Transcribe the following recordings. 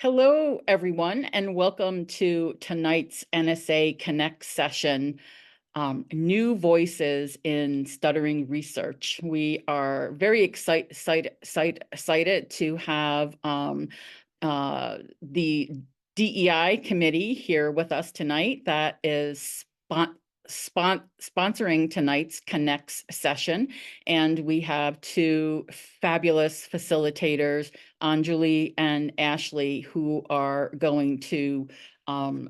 Hello, everyone, and welcome to tonight's NSA Connect session, New Voices in Stuttering Research. We are very excited to have the DEI Committee here with us tonight that is sponsoring tonight's Connects session. And we have two fabulous facilitators, Enjoli and Ashley, who are going to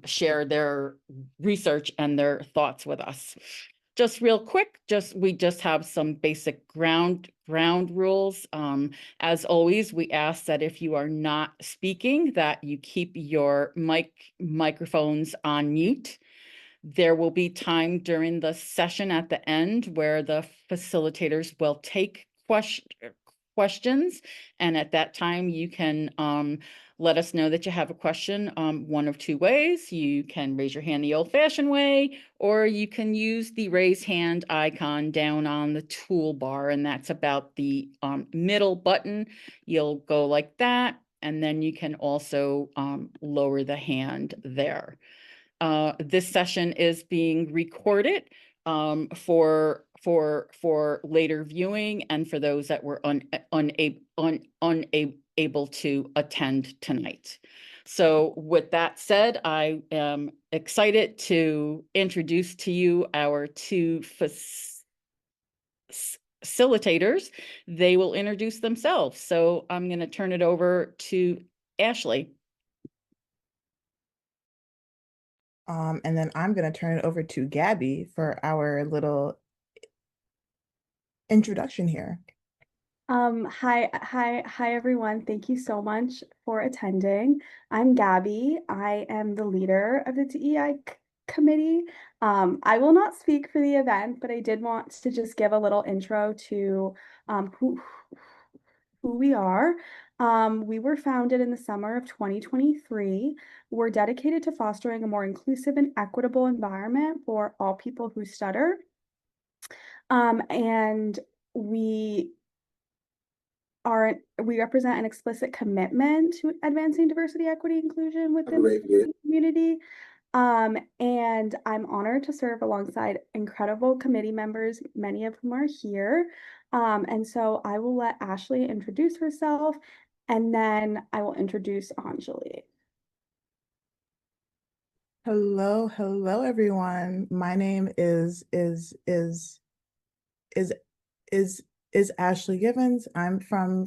share their research and their thoughts with us. Just real quick, we just have some basic ground rules. As always, we ask that if you are not speaking, that you keep your microphones on mute. There will be time during the session at the end where the facilitators will take questions, and at that time you can let us know that you have a question one of two ways. You can raise your hand the old-fashioned way, or you can use the raise hand icon down on the toolbar, and that's about the middle button. You'll go like that, and then you can also lower the hand there. This session is being recorded for later viewing and for those that were unable to attend tonight. So with that said, I am excited to introduce to you our two facilitators. They will introduce themselves. So I'm going to turn it over to Ashley. And then I'm going to turn it over to Gabby for our little introduction here. Hi everyone. Thank you so much for attending. I'm Gabby. I am the leader of the DEI committee. I will not speak for the event, but I did want to just give a little intro to who we are. We were founded in the summer of 2023. We're dedicated to fostering a more inclusive and equitable environment for all people who stutter. And we represent an explicit commitment to advancing diversity, equity, inclusion within the community. And I'm honored to serve alongside incredible committee members, many of whom are here. And so I will let Ashley introduce herself, and then I will introduce Enjoli. Hello, everyone. My name is Ashley Givens. I'm from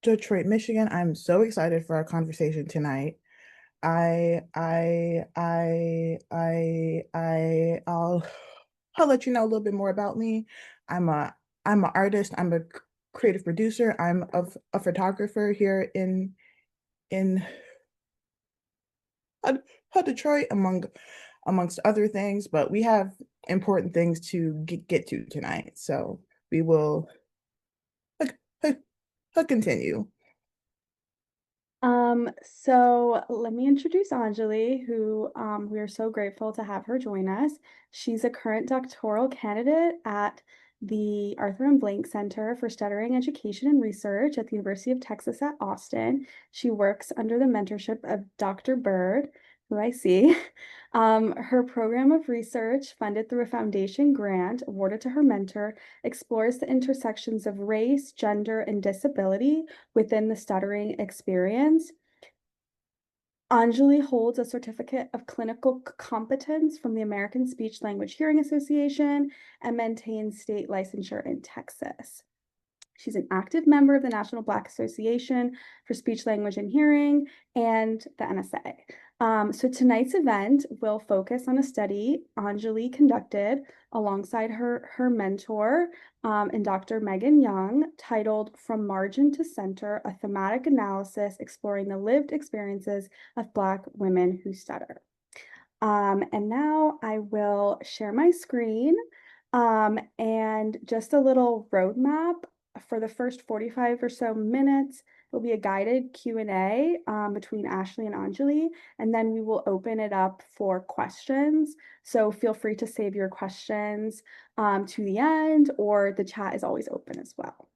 Detroit, Michigan. I'm so excited for our conversation tonight. I'll let you know a little bit more about me. I'm an artist. I'm a creative producer. I'm a photographer here in Detroit, amongst other things. But we have important things to get to tonight, so we will continue. So let me introduce Enjoli, who we are so grateful to have her join us. She's a current doctoral candidate at the Arthur M. Blank Center for Stuttering Education and Research at the University of Texas at Austin. She works under the mentorship of Dr. Bird, who I see. Her program of research, funded through a foundation grant awarded to her mentor, explores the intersections of race, gender, and disability within the stuttering experience. Enjoli holds a certificate of clinical competence from the American Speech Language Hearing Association and maintains state licensure in Texas. She's an active member of the National Black Association for Speech, Language, and Hearing and the NSA. So tonight's event will focus on a study Enjoli conducted alongside her mentor and Dr. Megan Young, titled From Margin to Center, a Thematic Analysis Exploring the Lived Experiences of Black Women Who Stutter. And now I will share my screen and just a little roadmap for the first 45 or so minutes. There'll be a guided Q&A between Ashley and Enjoli, and then we will open it up for questions. So feel free to save your questions to the end, or the chat is always open as well.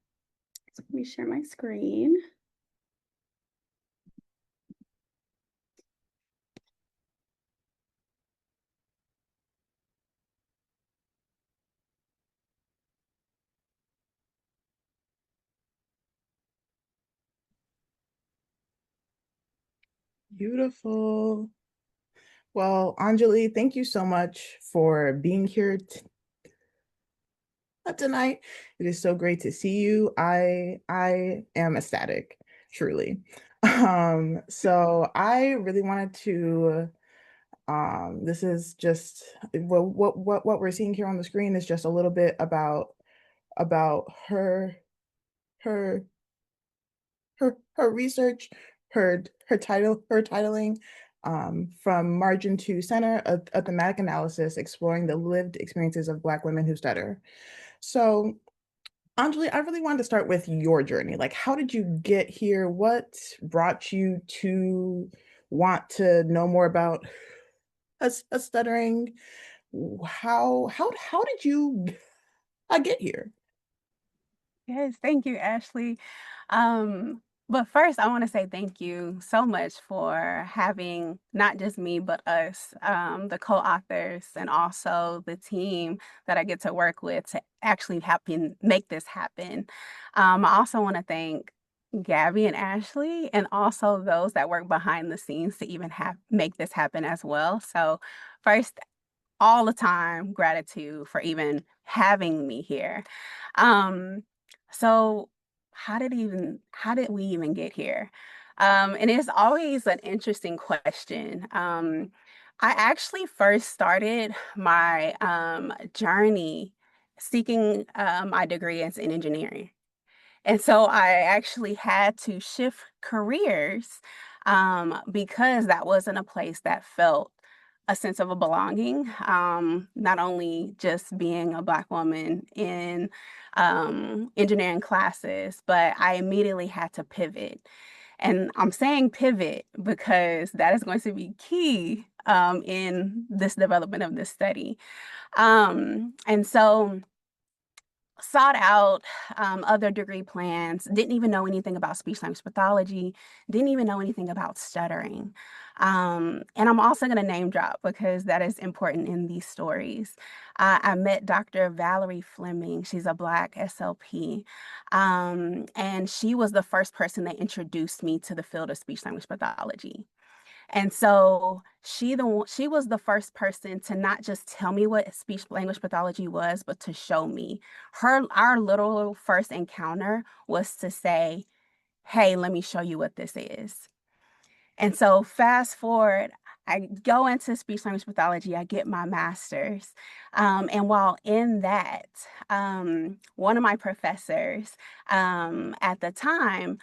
So let me share my screen. Beautiful. Well, Enjoli, thank you so much for being here tonight. It is so great to see you. I am ecstatic, truly. So I really wanted to this is just what we're seeing here on the screen is just a little bit about her her research, her titling, from margin to center, a thematic analysis exploring the lived experiences of Black women who stutter. So, Enjoli, I really wanted to start with your journey. Like, how did you get here? What brought you to want to know more about a stuttering? How did you get here? Yes, thank you, Ashley. Um, but first, I want to say thank you so much for having not just me, but us, the co-authors, and also the team that I get to work with to actually make this happen. I also want to thank Gabby and Ashley, and also those that work behind the scenes to even make this happen as well. So, first, all the time, gratitude for even having me here. Um, so how did we even get here? And it's always an interesting question. I actually first started my journey seeking my degree as in engineering. And so I actually had to shift careers because that wasn't a place that felt a sense of a belonging. Not only just being a Black woman in engineering classes, but I immediately had to pivot. And I'm saying pivot because that is going to be key in this development of this study. And so sought out other degree plans, didn't even know anything about speech language pathology, didn't even know anything about stuttering. And I'm also going to name drop because that is important in these stories. I met Dr. Valerie Fleming. She's a Black SLP. And she was the first person that introduced me to the field of speech language pathology. And so she was the first person to not just tell me what speech language pathology was, but to show me. Our little first encounter was to say, "Hey, let me show you what this is." And so fast forward, I go into speech language pathology, I get my master's. And while in that, one of my professors at the time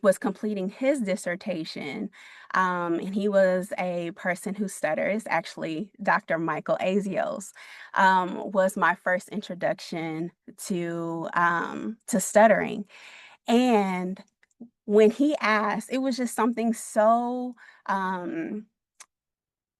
was completing his dissertation. And he was a person who stutters, actually, Dr. Michael Azios, was my first introduction to stuttering. And when he asked, it was just something so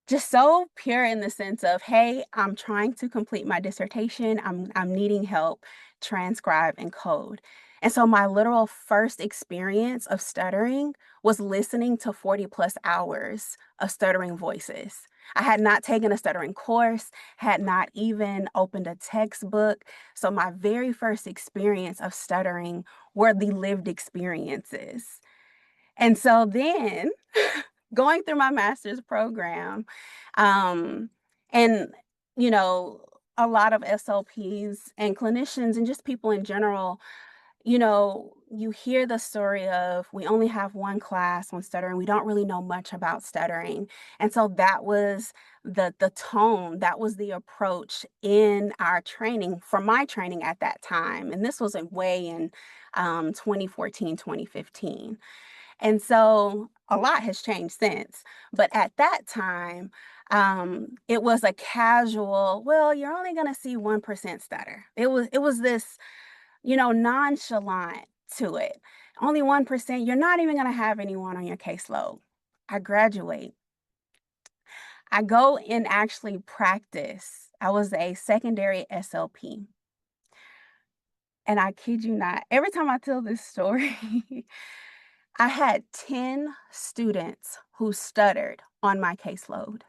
just so pure in the sense of, hey, I'm trying to complete my dissertation. I'm needing help transcribe and code. And so my literal first experience of stuttering was listening to 40 plus hours of stuttering voices. I had not taken a stuttering course, had not even opened a textbook. So my very first experience of stuttering were the lived experiences. And so then going through my master's program, um, and, you know, a lot of SLPs and clinicians and just people in general, you hear the story of we only have one class on stuttering. We don't really know much about stuttering. And so that was the tone, that was the approach in our training, for my training at that time. And this was way in 2014, 2015. And so a lot has changed since. But at that time, it was a casual, well, you're only going to see 1% stutter. It was this, nonchalant to it. Only 1%. You're not even going to have anyone on your caseload. I graduate. I go and actually practice. I was a secondary SLP. And I kid you not, every time I tell this story, I had 10 students who stuttered on my caseload.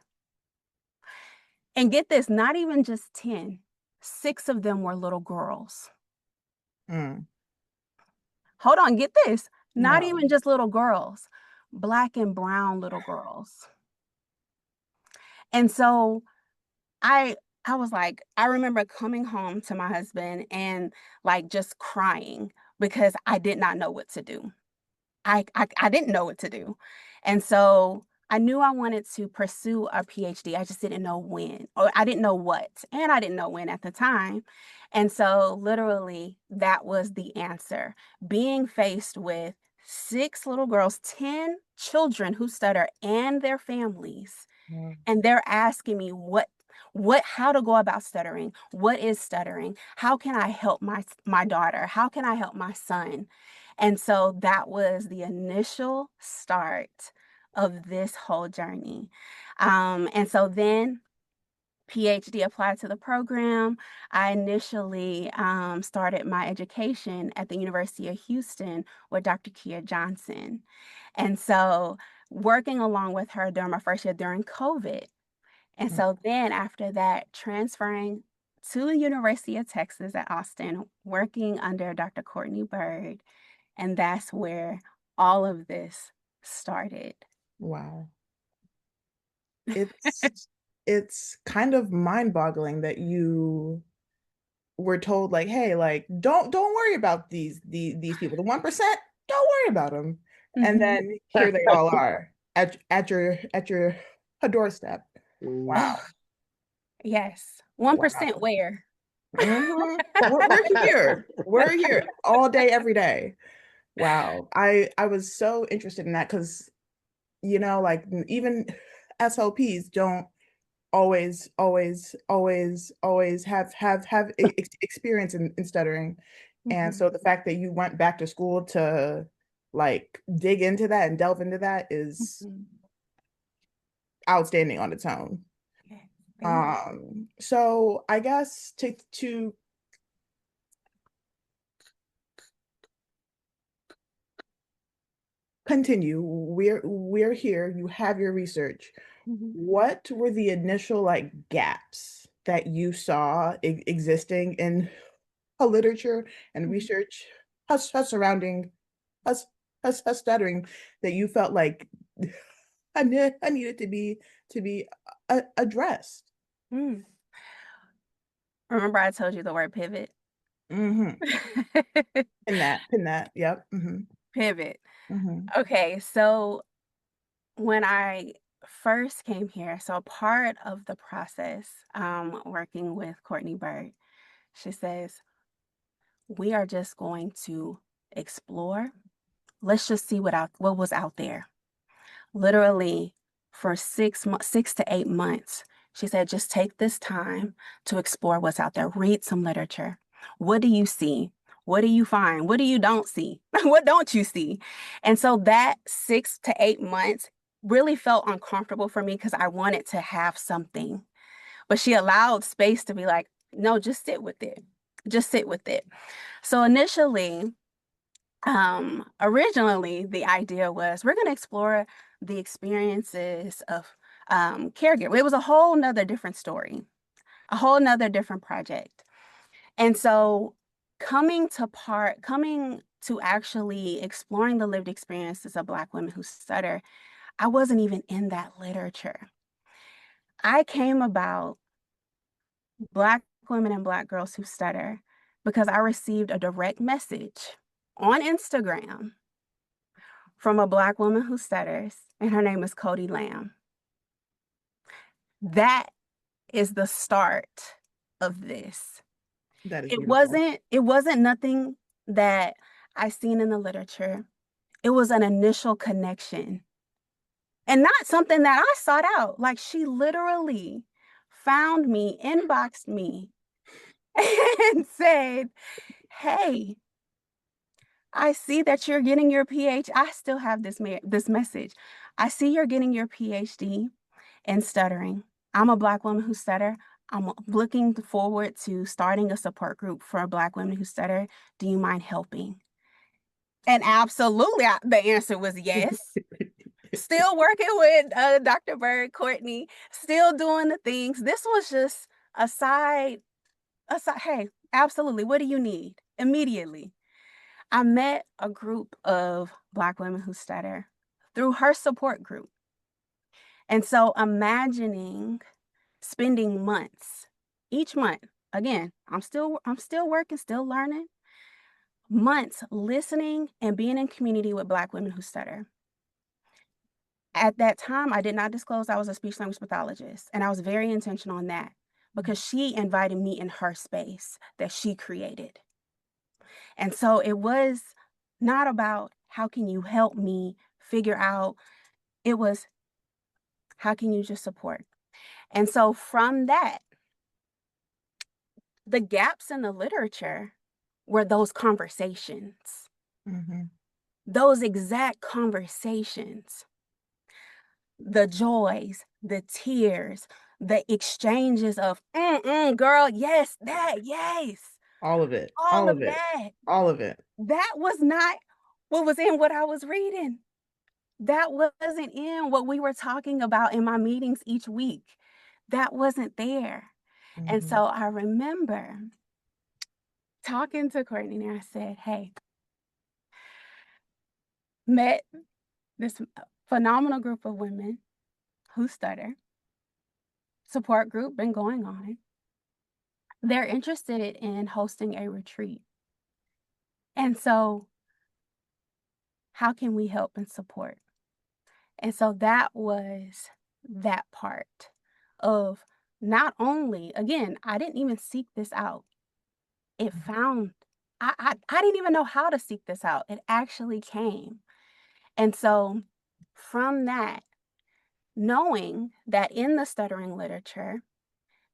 And get this, not even just 10, 6 of them were little girls. Mm. Hold on, get this, not No. even just little girls, Black and brown little girls. And so I was like, I remember coming home to my husband and like just crying because I did not know what to do. I didn't know what to do. And so I knew I wanted to pursue a PhD. I just didn't know when, or I didn't know what, and I didn't know when at the time. And so literally that was the answer. Being faced with 6 little girls, 10 children who stutter and their families, Mm. and they're asking me how to go about stuttering, what is stuttering, how can I help my daughter, how can I help my son. And so that was the initial start of this whole journey. And so then PhD applied to the program. I initially started my education at the University of Houston with Dr. Kia Johnson. And so working along with her during my first year during COVID. And so then after that, transferring to the University of Texas at Austin, working under Dr. Courtney Bird. And that's where all of this started. Wow. It's kind of mind-boggling that you were told like, hey, like don't worry about these people, the 1%, don't worry about them. And then here they all are at your doorstep. Wow. Yes. 1% Wow. where? Mhm. We're here all day, every day. Wow. I was so interested in that because, you know, like even SLPs don't always have experience in stuttering. And so the fact that you went back to school to like dig into that and delve into that is outstanding on its own. So I guess to continue, we're here, you have your research. What were the initial like gaps that you saw existing in a literature and research surrounding us stuttering that you felt like I needed to be addressed? Remember I told you the word pivot? Mm-hmm. Pin that. Yep. Mm-hmm. Pivot. Mm-hmm. Okay, so when I first came here, so part of the process, working with Courtney Bird, she says, we are just going to explore. Let's just see what was out there. Literally for 6 to 8 months, she said, just take this time to explore what's out there. Read some literature. What do you see? What do you find? What do you don't see? What don't you see? And so that 6 to 8 months really felt uncomfortable for me because I wanted to have something. But she allowed space to be like, no, just sit with it. Just sit with it. So initially, originally the idea was we're going to explore the experiences of caregiver. It was a whole nother different story, a whole nother different project. And so coming to actually exploring the lived experiences of Black women who stutter, I wasn't even in that literature. I came about Black women and Black girls who stutter because I received a direct message on Instagram from a Black woman who stutters, and her name is Cody Lamb. That is the start of this. That is It beautiful. wasn't nothing that I seen in the literature. It was an initial connection. And not something that I sought out. Like she literally found me, inboxed me, and said, hey, I see that you're getting your PhD. I still have this message. I see you're getting your PhD in stuttering. I'm a Black woman who stutter. I'm looking forward to starting a support group for Black women who stutter. Do you mind helping? And absolutely, the answer was yes. Still working with Dr. Bird, Courtney, still doing the things. This was just a side, hey, absolutely. What do you need? Immediately. I met a group of Black women who stutter through her support group. And so imagining spending months, each month, again, I'm still working, still learning, months listening and being in community with Black women who stutter. At that time, I did not disclose I was a speech language pathologist, and I was very intentional on that because she invited me in her space that she created. And so it was not about how can you help me figure out, it was how can you just support? And so from that, the gaps in the literature were those conversations, those exact conversations, the joys, the tears, the exchanges of, girl, yes, that, yes. All of it. All of that. All of it. That was not what was in what I was reading. That wasn't in what we were talking about in my meetings each week. That wasn't there. And so I remember talking to Courtney and I said, hey, met this phenomenal group of women who stutter, support group been going on. They're interested in hosting a retreat. And so how can we help and support? And so that was that part of not only, again, I didn't even seek this out. It found, I didn't even know how to seek this out. It actually came. And so from that, knowing that in the stuttering literature,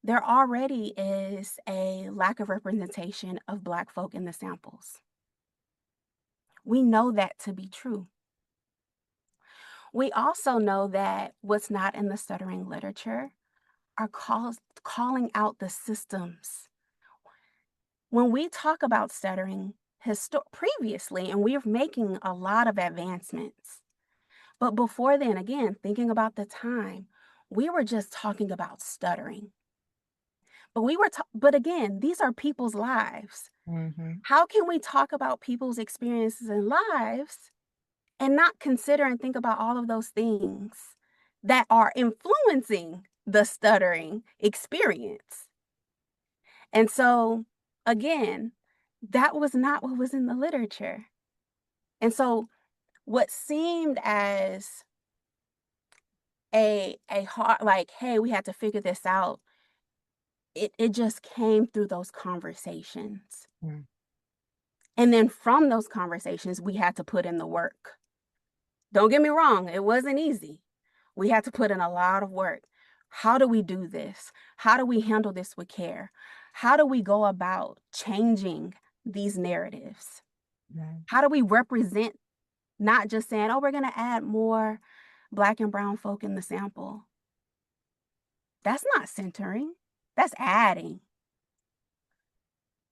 there already is a lack of representation of Black folk in the samples. We know that to be true. We also know that what's not in the stuttering literature are calling out the systems. When we talk about stuttering previously, and we're making a lot of advancements, but before then, again, thinking about the time, we were just talking about stuttering. But again, these are people's lives. How can we talk about people's experiences and lives and not consider and think about all of those things that are influencing the stuttering experience? And so, again, that was not what was in the literature. And so what seemed as a hard, like, hey, we had to figure this out, it just came through those conversations. And then from those conversations, we had to put in the work. Don't get me wrong, it wasn't easy. We had to put in a lot of work. How do we do this? How do we handle this with care? How do we go about changing these narratives? How do we represent, not just saying, oh, we're going to add more Black and brown folk in the sample? That's not centering, that's adding.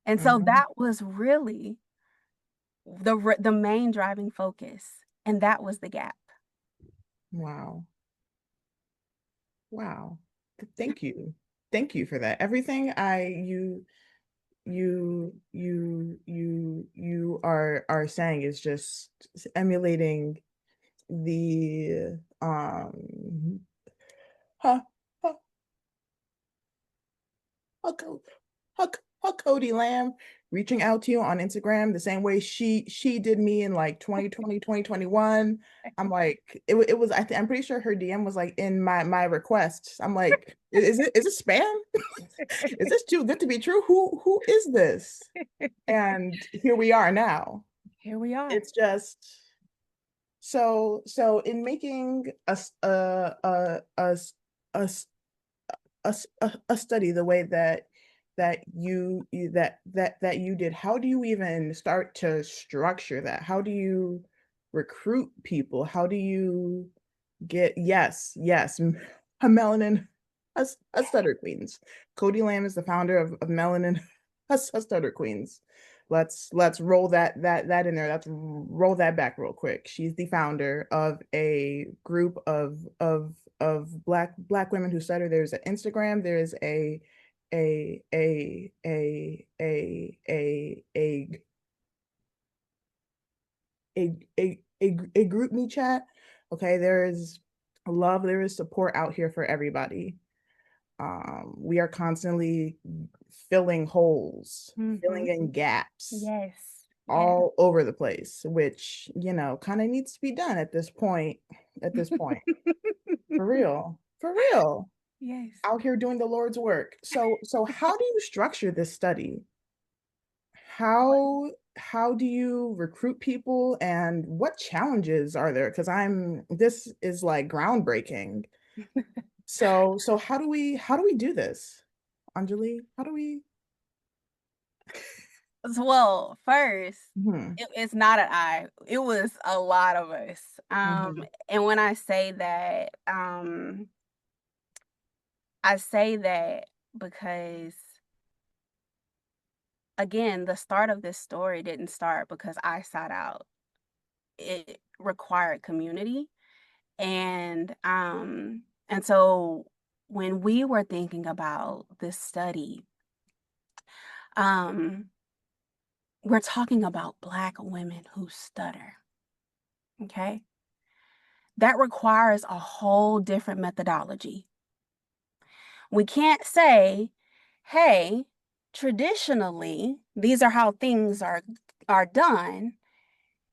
And so that was really the main driving focus, and that was the gap. Wow. Thank you. Thank you for that. Everything you are saying is just emulating the Cody Lamb reaching out to you on Instagram the same way she did me in like 2020, 2021. I'm like, it was, I'm pretty sure her DM was like in my requests. I'm like, is it spam? Is this too good to be true? Who is this? And here we are now. Here we are. It's just so in making a study the way that that you did, how do you even start to structure that? How do you recruit people? How do you get, yes, a melanin, a Stutter Queens. Cody Lamb is the founder of Melanin, a Stutter Queens. Let's roll that in there. Let's roll that back real quick. She's the founder of a group of black women who stutter. There's an Instagram. There's a group me chat. Okay, there is love, there is support out here for everybody. We are constantly filling holes, filling in gaps. Yes. All over the place, which, you know, kind of needs to be done at this point. For real. Yes. Out here doing the Lord's work. So how do you structure this study? How do you recruit people, and what challenges are there? Because this is like groundbreaking. So how do we do this? Anjali, how do we? Well, first, Mhm. it's not an I. It was a lot of us. Mhm. And when I say that because, again, the start of this story didn't start because I sought out. It required community. And so when we were thinking about this study, we're talking about Black women who stutter. Okay? That requires a whole different methodology. We can't say, hey, traditionally, these are how things are done,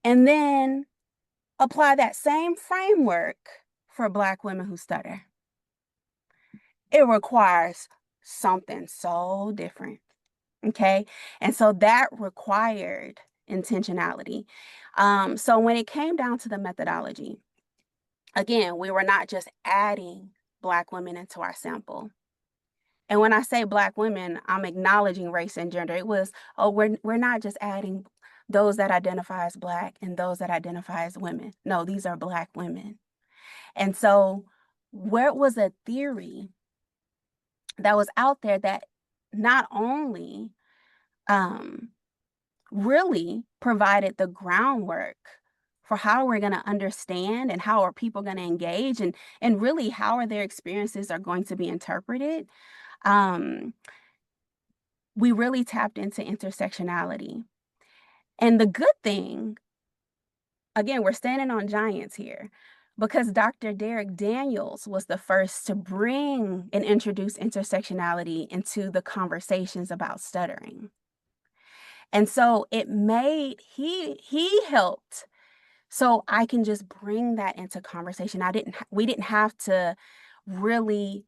and then apply that same framework for Black women who stutter. It requires something so different. Okay. And so that required intentionality. So when it came down to the methodology, again, we were not just adding Black women into our sample. And when I say Black women, I'm acknowledging race and gender. It was, we're not just adding those that identify as Black and those that identify as women. No, these are Black women. And so where was a theory that was out there that not only really provided the groundwork for how we're going to understand and how are people going to engage, and really how are their experiences are going to be interpreted. We really tapped into intersectionality. And the good thing, again, we're standing on giants here, because Dr. Derek Daniels was the first to bring and introduce intersectionality into the conversations about stuttering. And so he helped. So I can just bring that into conversation. We didn't have to really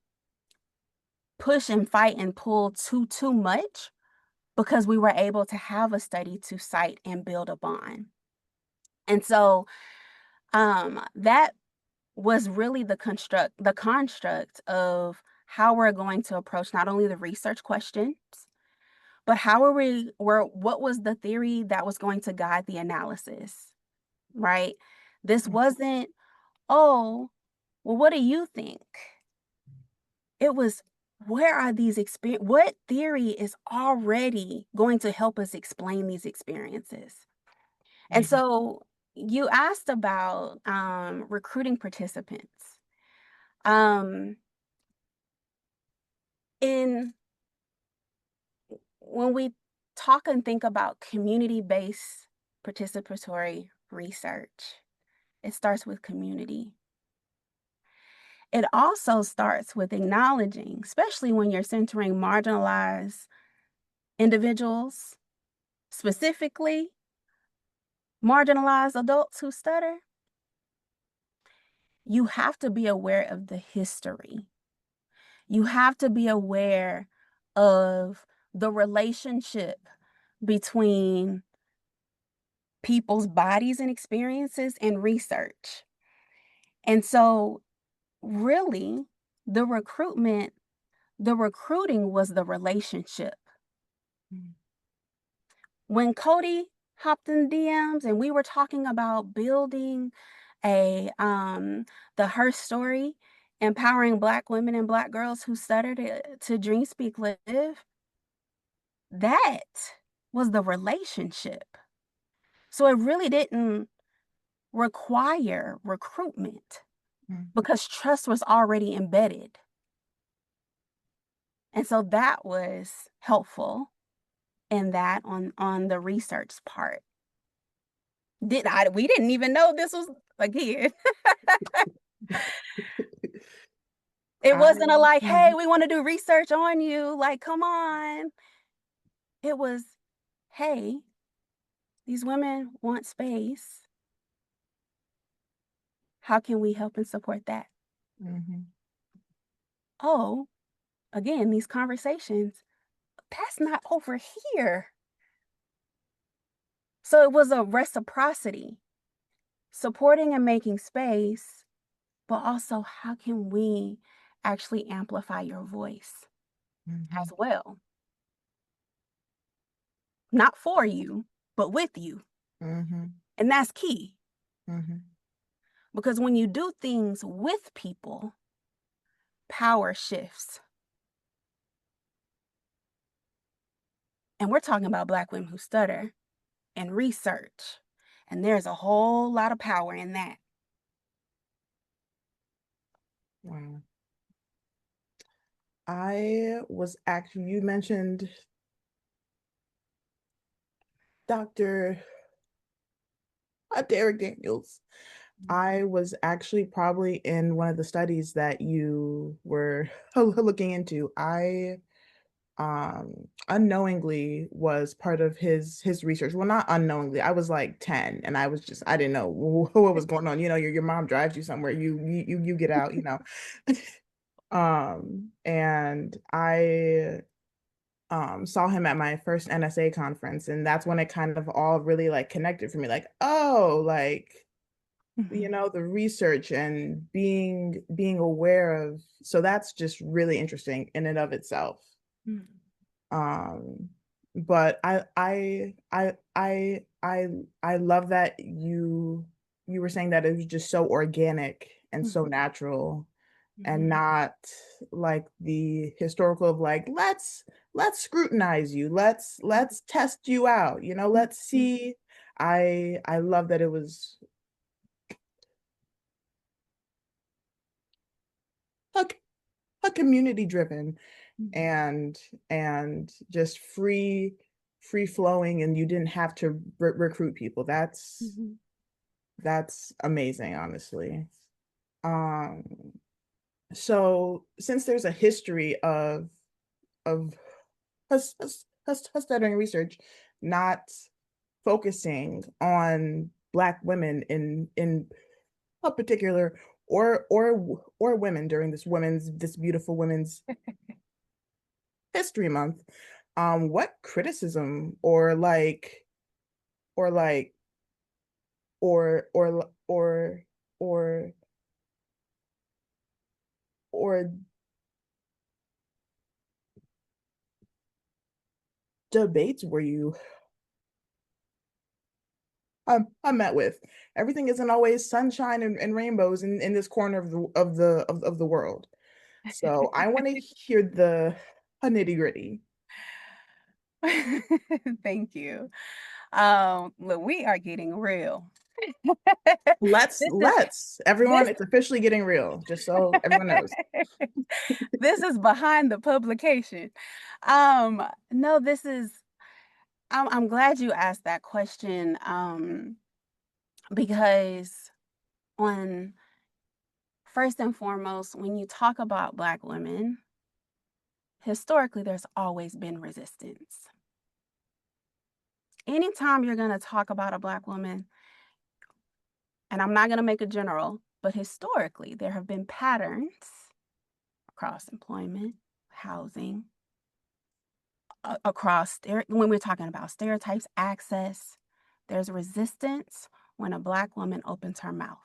push and fight and pull too much, because we were able to have a study to cite and build upon. And so that was really the construct of how we're going to approach not only the research questions, but what was the theory that was going to guide the analysis, right? This wasn't, oh, well, what do you think? It was, where are these what theory is already going to help us explain these experiences? And so you asked about recruiting participants. When we talk and think about community-based participatory research, it starts with community. It also starts with acknowledging, especially when you're centering marginalized individuals, specifically marginalized adults who stutter, you have to be aware of the history. You have to be aware of the relationship between people's bodies and experiences and research. And so really the recruiting was the relationship When Cody hopped in DMs and we were talking about building a the Her Story, empowering Black women and Black girls who stutter to dream, speak, live, that was the relationship. So it really didn't require recruitment because trust was already embedded. And so that was helpful in that on the research part. We didn't even know this was again. It wasn't a like, hey, we want to do research on you. Like, come on. It was, hey, these women want space. How can we help and support that? Oh, again, these conversations, that's not over here. So it was a reciprocity, supporting and making space, but also how can we actually amplify your voice as well? Not for you, but with you. And that's key. Because when you do things with people, power shifts. And we're talking about Black women who stutter and research. And there's a whole lot of power in that. Wow. You mentioned Dr. Derek Daniels. I was actually probably in one of the studies that you were looking into. I unknowingly was part of his research. Well, not unknowingly. I was like 10 and I didn't know what was going on. You know, your mom drives you somewhere, you get out, you know. And I saw him at my first NSA conference, and that's when it kind of all really like connected for me. Like, oh, like, you know, the research and being aware of, so that's just really interesting in and of itself. But I love that you were saying that it was just so organic and so natural, and not like the historical of like, let's scrutinize you, let's test you out, you know, let's see. I love that it was a community driven and just free flowing, and you didn't have to recruit people. That's amazing, honestly. So since there's a history of stuttering research not focusing on Black women in a particular, or women during this beautiful Women's History Month, what criticism or like or like or debates were you I met with? Everything isn't always sunshine and rainbows in this corner of the world. So I want to hear the nitty gritty. Thank you. Look, we are getting real. Everyone, it's officially getting real, just so everyone knows. This is behind the publication. No, this is, I'm glad you asked that question, because first and foremost, when you talk about Black women, historically, there's always been resistance. Anytime you're going to talk about a Black woman, and I'm not going to make a general, but historically, there have been patterns across employment, housing, when we're talking about stereotypes, access, there's resistance when a Black woman opens her mouth.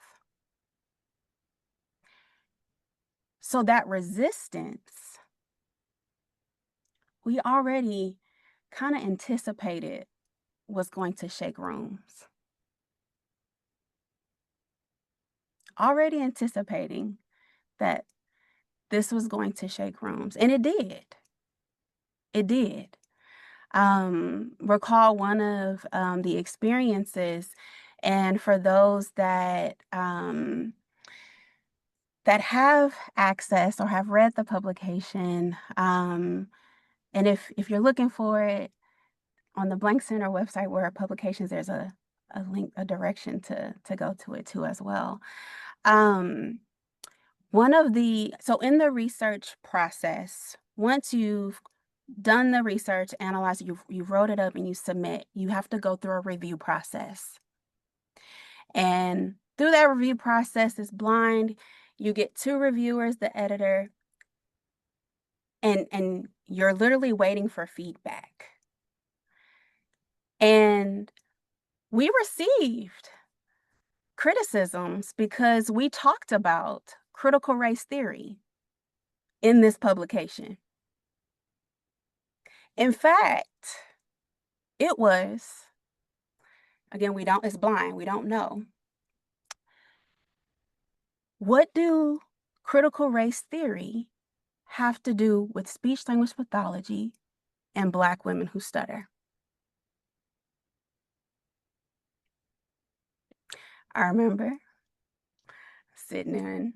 So that resistance, we already kind of anticipated was going to shake rooms. Already anticipating that this was going to shake rooms. And it did. It did. Recall one of the experiences, and for those that that have access or have read the publication, and if you're looking for it on the Blank Center website where our publications, there's a link, a direction to go to it too as well. So in the research process, once you've done the research, analyzed, you wrote it up and you submit, you have to go through a review process. And through that review process, it's blind. You get 2 reviewers, the editor, and you're literally waiting for feedback. And we received criticisms because we talked about critical race theory in this publication. In fact, it was, again, it's blind, we don't know. What do critical race theory have to do with speech language pathology and Black women who stutter? I remember sitting in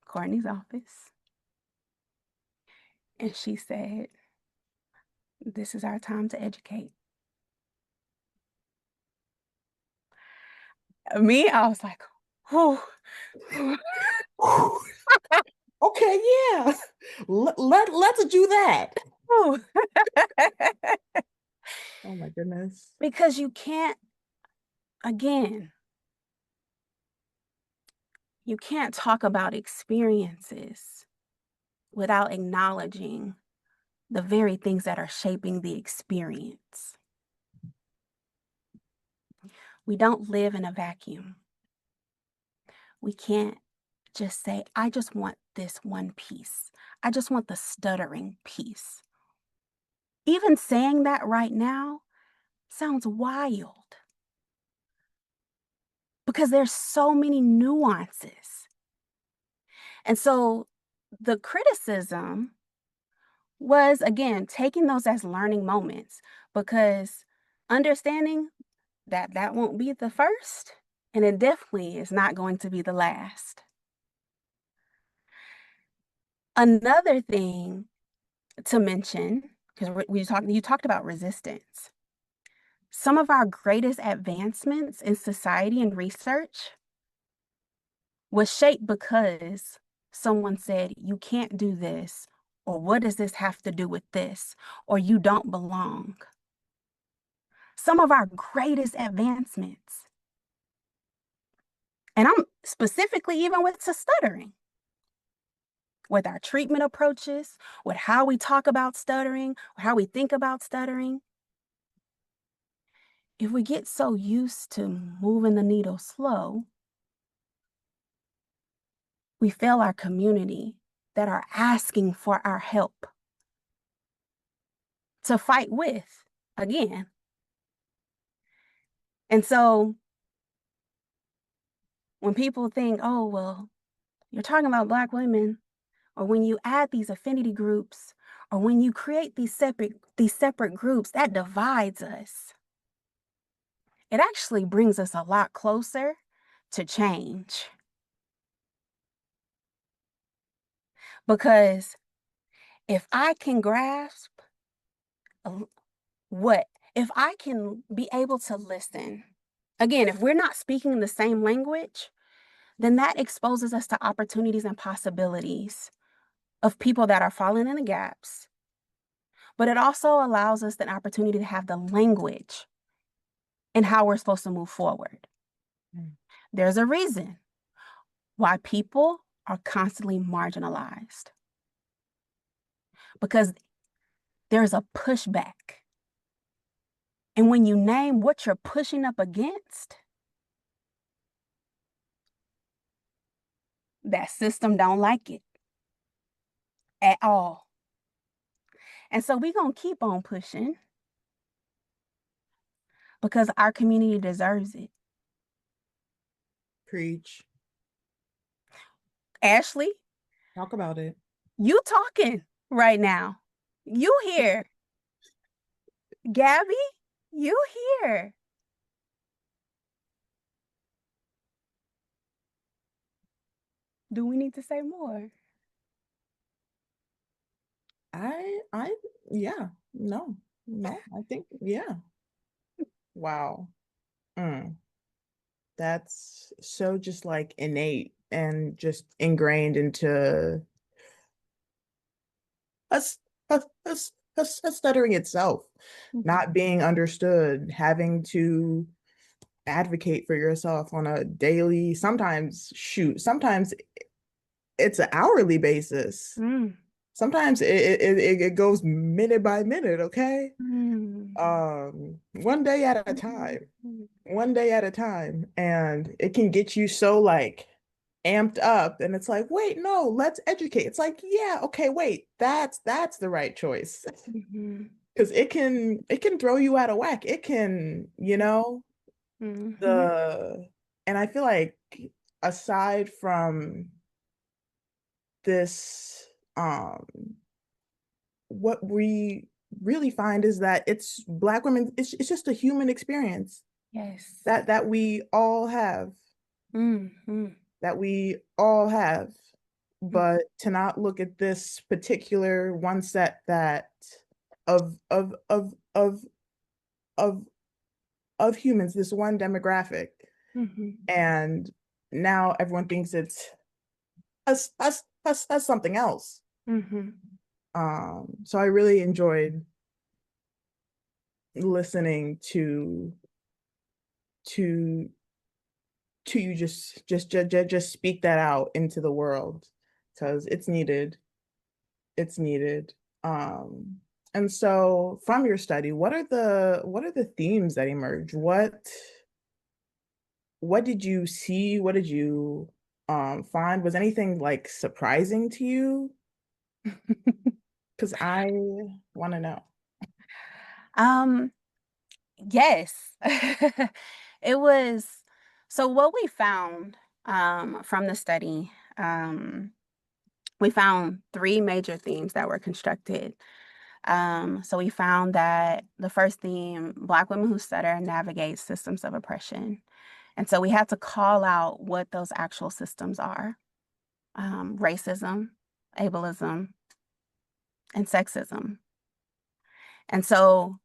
Courtney's office, and she said, "This is our time to educate." Me, I was like, "Oh." Okay, yeah. Let's do that. Oh. Oh my goodness. Because you can't, again, you can't talk about experiences without acknowledging the very things that are shaping the experience. We don't live in a vacuum. We can't just say, I just want this one piece. I just want the stuttering piece. Even saying that right now sounds wild because there's so many nuances. And so the criticism was, again, taking those as learning moments, because understanding that that won't be the first, and it definitely is not going to be the last. Another thing to mention, because you talked about resistance. Some of our greatest advancements in society and research was shaped because someone said, you can't do this, or what does this have to do with this, or you don't belong. Some of our greatest advancements, and I'm specifically even with stuttering, with our treatment approaches, with how we talk about stuttering, how we think about stuttering. If we get so used to moving the needle slow, we fail our community that are asking for our help to fight with again. And so when people think, oh, well, you're talking about Black women, or when you add these affinity groups, or when you create these separate groups, that divides us. It actually brings us a lot closer to change. Because if I can grasp if I can be able to listen, again, if we're not speaking the same language, then that exposes us to opportunities and possibilities of people that are falling in the gaps. But it also allows us an opportunity to have the language and how we're supposed to move forward. There's a reason why people are constantly marginalized, because there's a pushback. And when you name what you're pushing up against, that system don't like it at all. And so we're going to keep on pushing because our community deserves it. Preach. Ashley, Talk about it. you talking right now. You here. Gabby, you here. Do we need to say more? Yeah, no, I think, yeah. Wow. That's so just like innate and just ingrained into us, us stuttering itself, not being understood, having to advocate for yourself on a daily, sometimes it's an hourly basis. Sometimes it goes minute by minute, okay? One day at a time. One day at a time. And it can get you so like amped up, and it's like, wait, no, let's educate. It's like, yeah, okay, wait, that's the right choice. Because it can throw you out of whack. It can, and I feel like aside from this, what we really find is that it's Black women, it's just a human experience. Yes. That we all have. That we all have. But to not look at this particular one set that of humans, this one demographic, and now everyone thinks it's us something else. So I really enjoyed listening to you just speak that out into the world, because it's needed. And so from your study, what are the themes that emerge? What did you see? What did you find? Was anything like surprising to you? Because I want to know. Yes. It was, so what we found from the study, we found 3 major themes that were constructed. So we found that the first theme, Black women who stutter navigate systems of oppression. And so we had to call out what those actual systems are. Racism, ableism, and sexism. And so,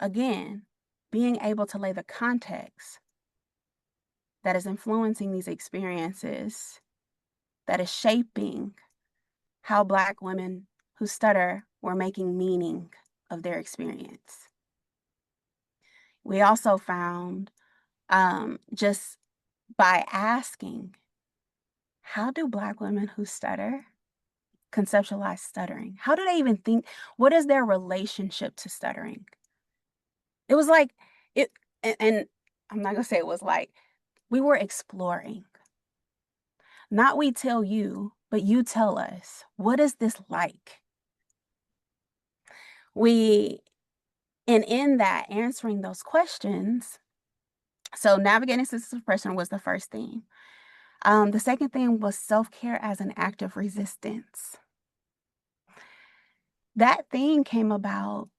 again, being able to lay the context that is influencing these experiences, that is shaping how Black women who stutter were making meaning of their experience. We also found, just by asking, how do Black women who stutter conceptualize stuttering? How do they even think? What is their relationship to stuttering? It was like, and I'm not gonna say it was like, we were exploring. Not we tell you, but you tell us, what is this like? And in that, answering those questions, so navigating systems of oppression was the first theme. The second thing was self-care as an act of resistance. That theme came about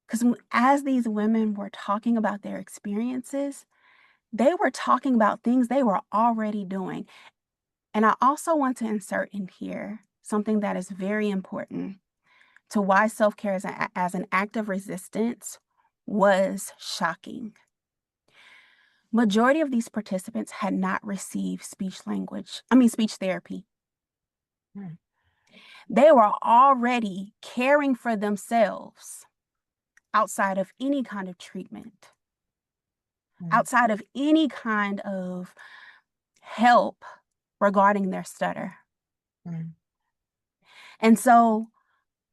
because as these women were talking about their experiences, they were talking about things they were already doing. And I also want to insert in here something that is very important to why self-care as an act of resistance was shocking. Majority of these participants had not received speech therapy. They were already caring for themselves outside of any kind of treatment, outside of any kind of help regarding their stutter. And so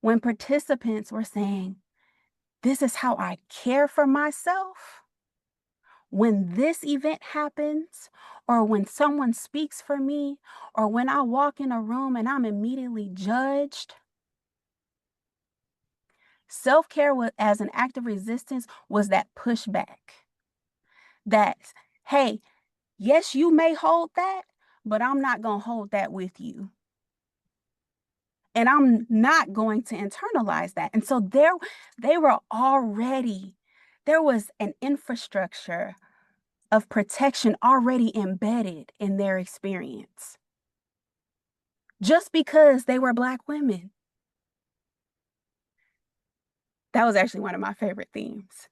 when participants were saying, this is how I care for myself, when this event happens, or when someone speaks for me, or when I walk in a room and I'm immediately judged, Self-care as an act of resistance was that pushback. That, hey, yes, you may hold that, but I'm not going to hold that with you. And I'm not going to internalize that. And so there was an infrastructure of protection already embedded in their experience. Just because they were Black women. That was actually one of my favorite themes.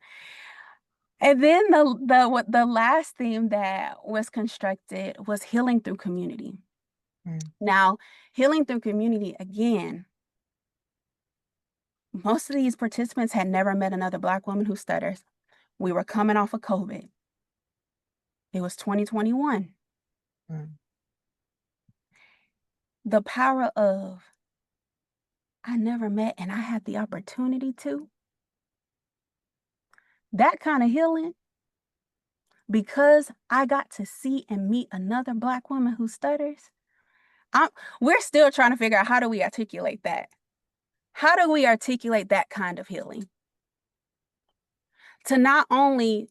And then the last theme that was constructed was healing through community. Now, healing through community, again, most of these participants had never met another Black woman who stutters. We were coming off of COVID. It was 2021. The power of, I never met and I had the opportunity to. That kind of healing, because I got to see and meet another Black woman who stutters. We're still trying to figure out, how do we articulate that? How do we articulate that kind of healing? To not only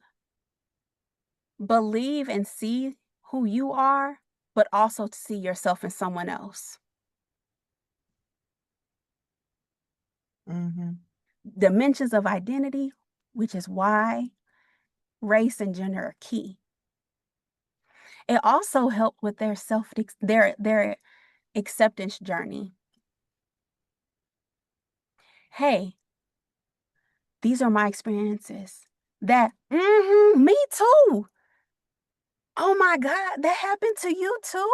believe and see who you are, but also to see yourself in someone else. Dimensions of identity, which is why race and gender are key. It also helped with their their acceptance journey. Hey, these are my experiences. That, me too. Oh my God, that happened to you too?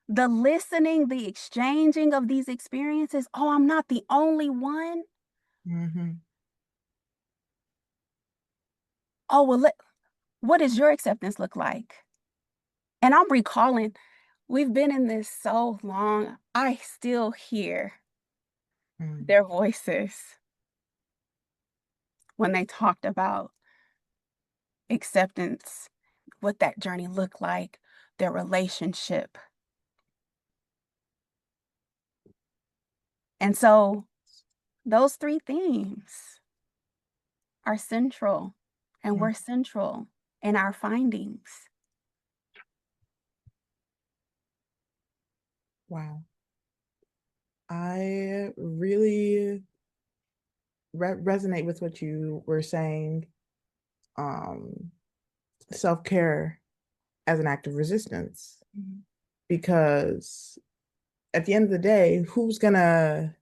The listening, the exchanging of these experiences. Oh, I'm not the only one. Oh, well, what does your acceptance look like? And I'm recalling, we've been in this so long, I still hear their voices when they talked about acceptance, what that journey looked like, their relationship. And so those three themes are central, and we're central in our findings. Wow. I really resonate with what you were saying. Self-care as an act of resistance. Because at the end of the day, who's gonna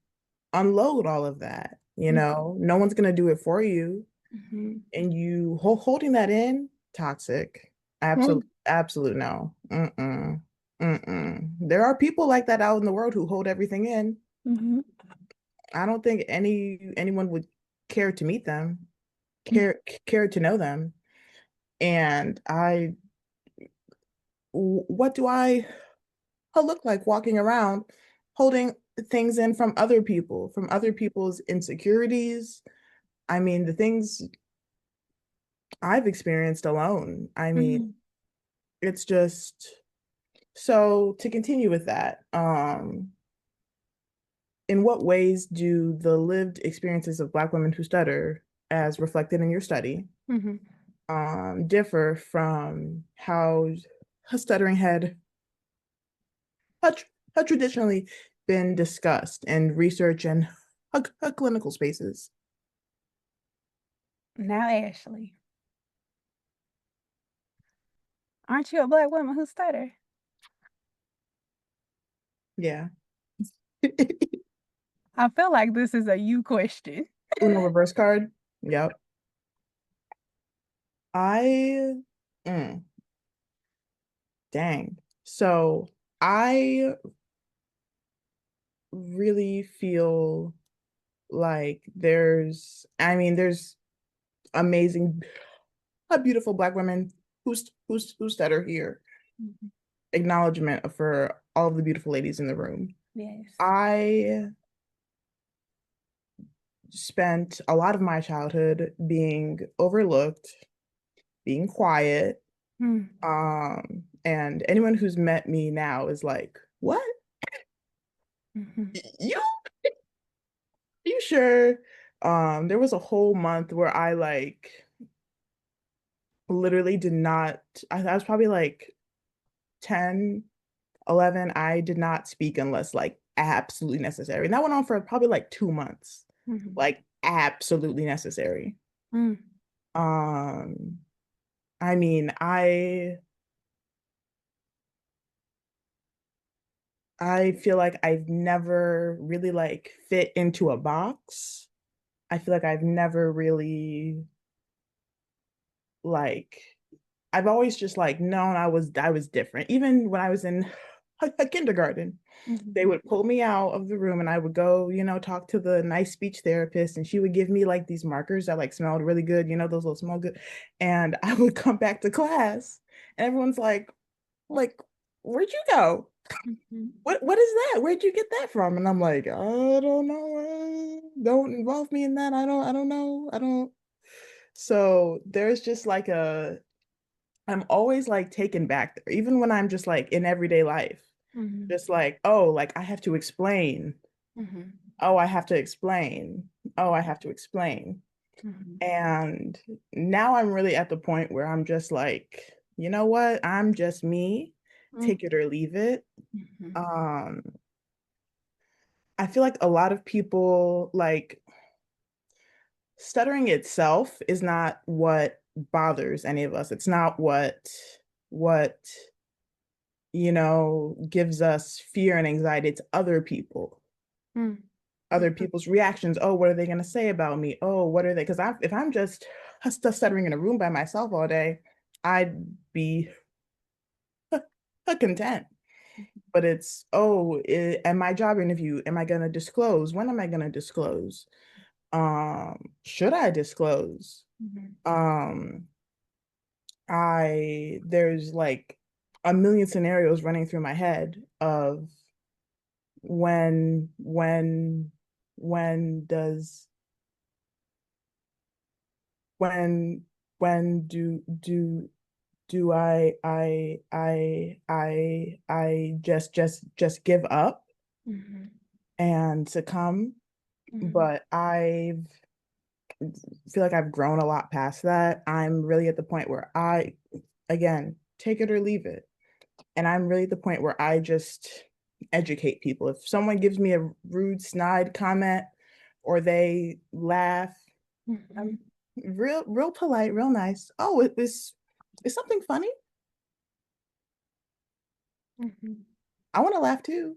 unload all of that? You know, no one's gonna do it for you. And you holding that in, toxic. Absolute no. There are people like that out in the world who hold everything in. I don't think anyone would care to meet them, care to know them. And what do I look like walking around holding things in from other people, from other people's insecurities? I mean, the things I've experienced alone. I mean, it's just, so to continue with that, in what ways do the lived experiences of Black women who stutter, as reflected in your study, differ from how stuttering had traditionally been discussed in research and clinical spaces? Now, Ashley, aren't you a Black woman who stutter? Yeah. I feel like this is a you question. Uno reverse card. Yep. Dang. So I really feel like there's amazing, beautiful Black women who stutter here. Acknowledgement for all of the beautiful ladies in the room. Yes. I spent a lot of my childhood being overlooked, being quiet. And anyone who's met me now is like, what? You? pretty sure there was a whole month where I like literally did not, I was probably like 10, 11. I did not speak unless like absolutely necessary. And that went on for probably like 2 months, like absolutely necessary. Mm. I mean, I feel like I've never really like fit into a box. I feel like I've never really like I've always just like known I was different. Even when I was in a kindergarten, they would pull me out of the room and I would go, talk to the nice speech therapist and she would give me like these markers that like smelled really good, those little smell good. And I would come back to class and everyone's like, where'd you go? What is that? Where'd you get that from? And I'm like, I don't know. Don't involve me in that. I don't know. I don't. So there's just like I'm always like taken back there, even when I'm just like in everyday life. Just like, oh, like I have to explain. Oh, I have to explain. Oh, I have to explain. And now I'm really at the point where I'm just like, you know what? I'm just me. Take it or leave it. I feel like a lot of people like stuttering itself is not what bothers any of us. It's not what gives us fear and anxiety. It's other people. Other people's reactions. Oh, what are they going to say about me? Oh, what are they? Because if I'm just stuttering in a room by myself all day, I'd be content. But it's, oh, at my job interview, am I going to disclose? When am I going to disclose? Should I disclose? There's like a million scenarios running through my head of when does when do I just give up and succumb. But I feel like I've grown a lot past that. I'm really at the point where again, take it or leave it. And I'm really at the point where I just educate people. If someone gives me a rude, snide comment or they laugh, I'm real polite, real nice. Oh, is something funny? I want to laugh too.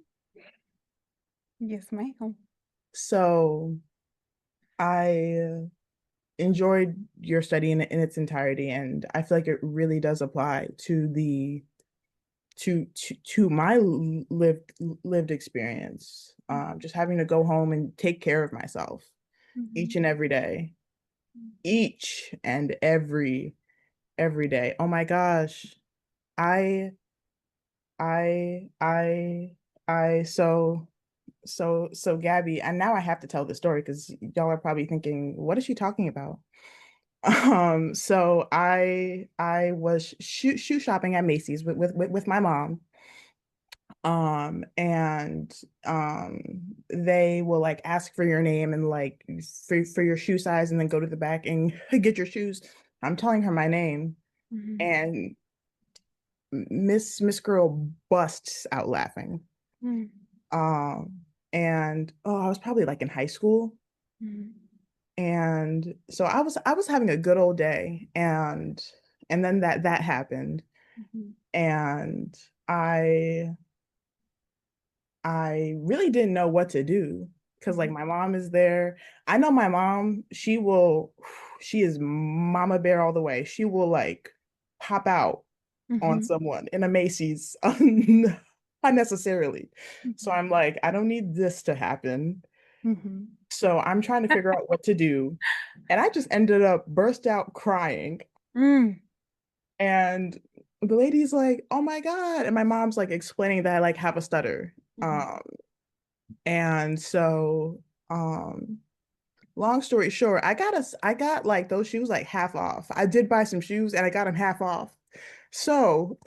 Yes, ma'am. So I enjoyed your study in its entirety, and I feel like it really does apply to my lived experience. Just having to go home and take care of myself each and every day, each and every day. Oh my gosh, I I I so Gabby, and now I have to tell the story because y'all are probably thinking, what is she talking about? So I was shoe shopping at Macy's with my mom. And they will like ask for your name and like for your shoe size and then go to the back and get your shoes. I'm telling her my name and Miss Girl busts out laughing. And oh, I was probably like in high school. And so I was having a good old day and then that happened. And I really didn't know what to do because like my mom is there. I know my mom, she is mama bear all the way. She will like pop out on someone in a Macy's unnecessarily. So I'm like, I don't need this to happen. So I'm trying to figure out what to do. And I just ended up burst out crying. And the lady's like, oh my God. And my mom's like explaining that I like have a stutter. And so long story short, I got like those shoes like half off. I did buy some shoes and I got them half off. So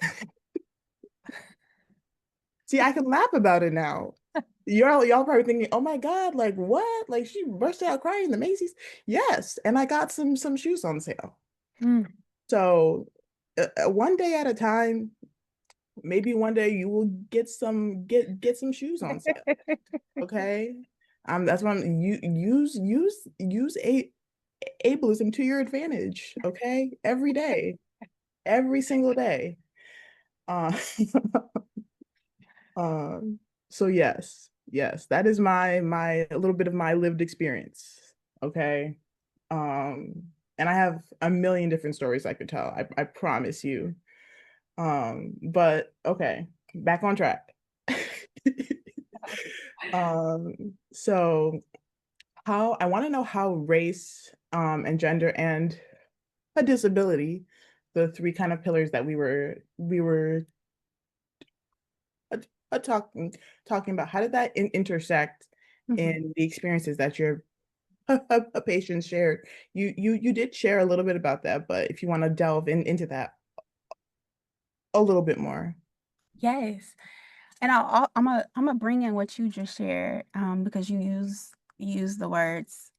see, I can laugh about it now. y'all probably thinking, oh my God, like what? Like she burst out crying in the Macy's. Yes, and I got some shoes on sale. Mm. So one day at a time, maybe one day you will get some shoes on sale. Okay. That's why you use ableism to your advantage. Okay. Every day, every single day. Uh, so yes, that is my a little bit of my lived experience. Okay. And I have a million different stories I could tell. I promise you. But okay, back on track. So how I want to know how race, and gender and a disability, the three kind of pillars that we were talking about, how did that intersect in the experiences that your a patient shared? You did share a little bit about that, but if you want to delve into that a little bit more. Yes. And I'm gonna bring in what you just shared, because you use the words,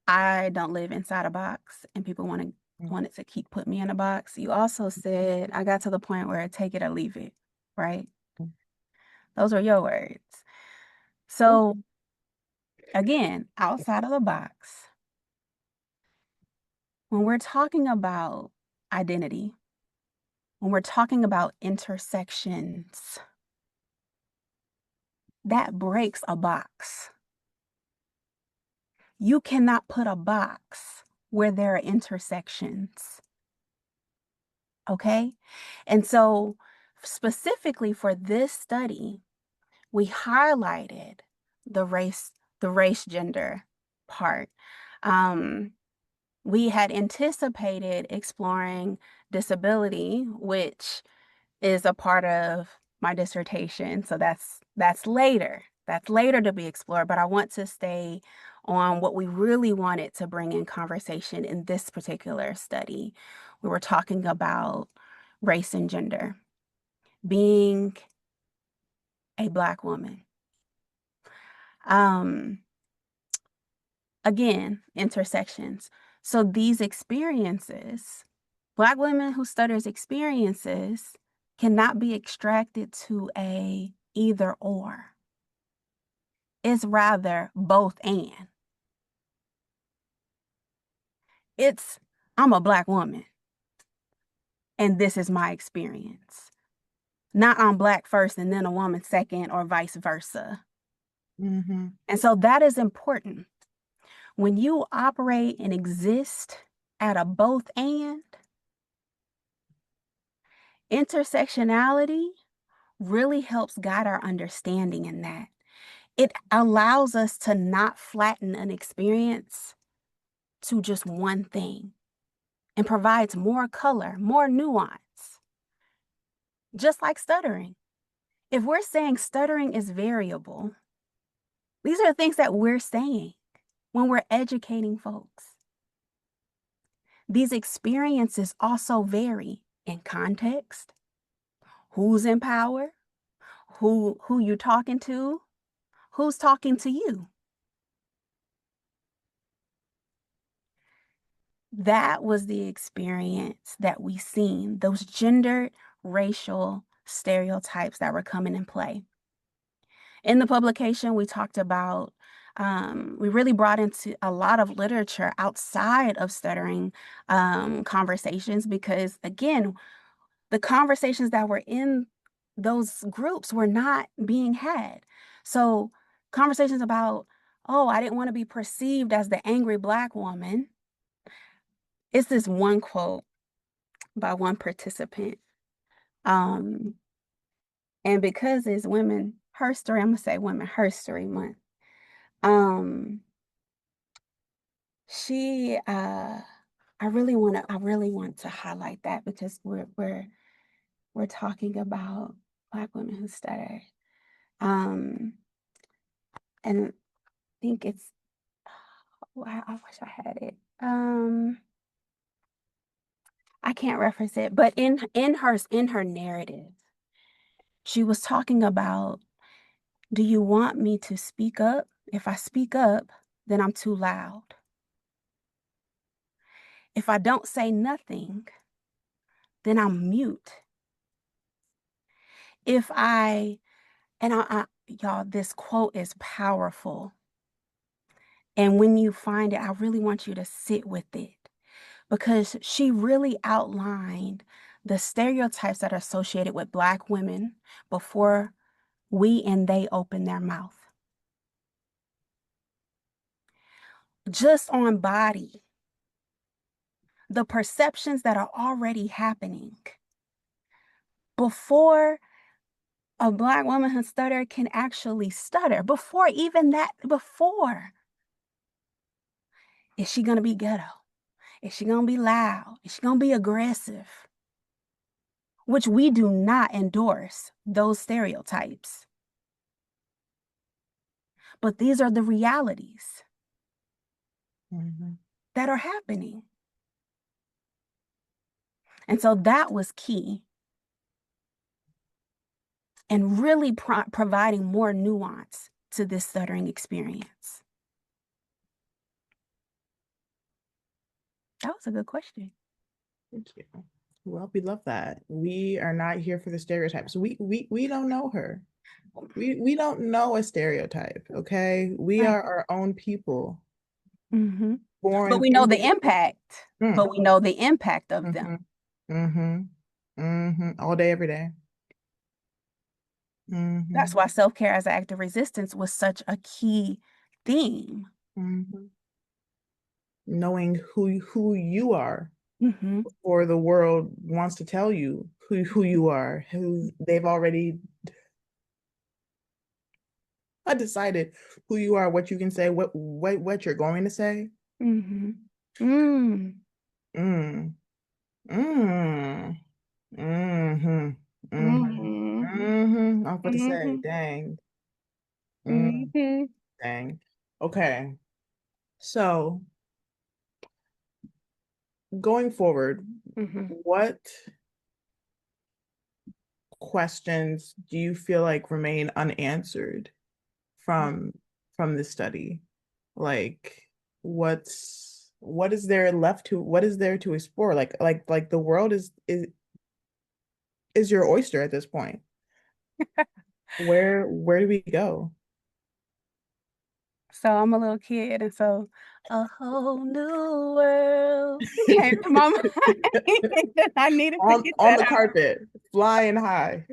I don't live inside a box, and people wanted to keep putting me in a box. You also said I got to the point where take it or leave it, right? Those were your words. So again, outside of the box, when we're talking about identity, when we're talking about intersections, that breaks a box. You cannot put a box where there are intersections. Okay? And so specifically for this study, we highlighted the race gender part. We had anticipated exploring disability, which is a part of my dissertation. So that's later. That's later to be explored, but I want to stay on what we really wanted to bring in conversation in this particular study. We were talking about race and gender, being a Black woman. Again, intersections. So these experiences, Black women who stutters experiences, cannot be extracted to a either or. It's rather both and. It's, I'm a Black woman, and this is my experience. Not I'm Black first and then a woman second, or vice versa. Mm-hmm. And so that is important. When you operate and exist at a both and, intersectionality really helps guide our understanding in that. It allows us to not flatten an experience to just one thing and provides more color, more nuance. Just like stuttering. If we're saying stuttering is variable, these are the things that we're saying when we're educating folks. These experiences also vary in context, who's in power, who you're talking to, who's talking to you. That was the experience that we seen, those gendered racial stereotypes that were coming in play. In the publication, we talked about, we really brought into a lot of literature outside of stuttering conversations, because again, the conversations that were in those groups were not being had. So conversations about, oh, I didn't want to be perceived as the angry Black woman. It's this one quote by one participant. And because it's Women Her Story, I'm gonna say Women Her Story Month. She I really want to highlight that, because we're talking about Black women who stutter. And I think it's, I wish I had it. I can't reference it, but in her narrative, she was talking about Do you want me to speak up? If I speak up, then I'm too loud. If I don't say nothing, then I'm mute. If I, and y'all, this quote is powerful. And when you find it, I really want you to sit with it, because she really outlined the stereotypes that are associated with Black women before we and they open their mouth. Just on body, the perceptions that are already happening before a Black woman who stutter can actually stutter. Before even that, is she gonna be ghetto? Is she gonna be loud? Is she gonna be aggressive? Which we do not endorse those stereotypes. But these are the realities that are happening. And so that was key. And really providing more nuance to this stuttering experience. That was a good question. Thank you. Well, we love that. We are not here for the stereotypes. We don't know her. We don't know a stereotype. Okay, we Right. are our own people. Mm-hmm. Born But we know the individual. impact. But we know the impact of them. All day, every day. That's why self-care as an act of resistance was such a key theme. Knowing who you are, Mm-hmm. or the world wants to tell you who you are, who they've already decided who you are, what you can say, what you're going to say. Mm-hmm. Mm. Mm. Mm. Mm-hmm. Mm-hmm. I'm about to say, dang. Dang. Okay. So going forward, what questions do you feel like remain unanswered from this study? Like, what is there to explore? Like the world is your oyster at this point. Where do we go? So I'm a little kid, and so a whole new world came to my mind. I needed to get on that the out. carpet, flying high.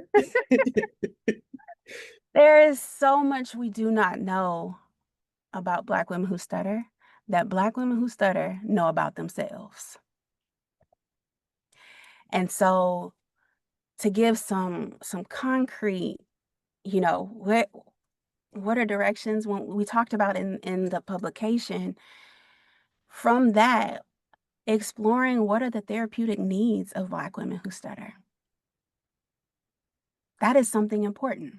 There is so much we do not know about Black women who stutter that Black women who stutter know about themselves. And so to give some concrete, what are directions when we talked about in the publication, from that, exploring what are the therapeutic needs of Black women who stutter. That is something important.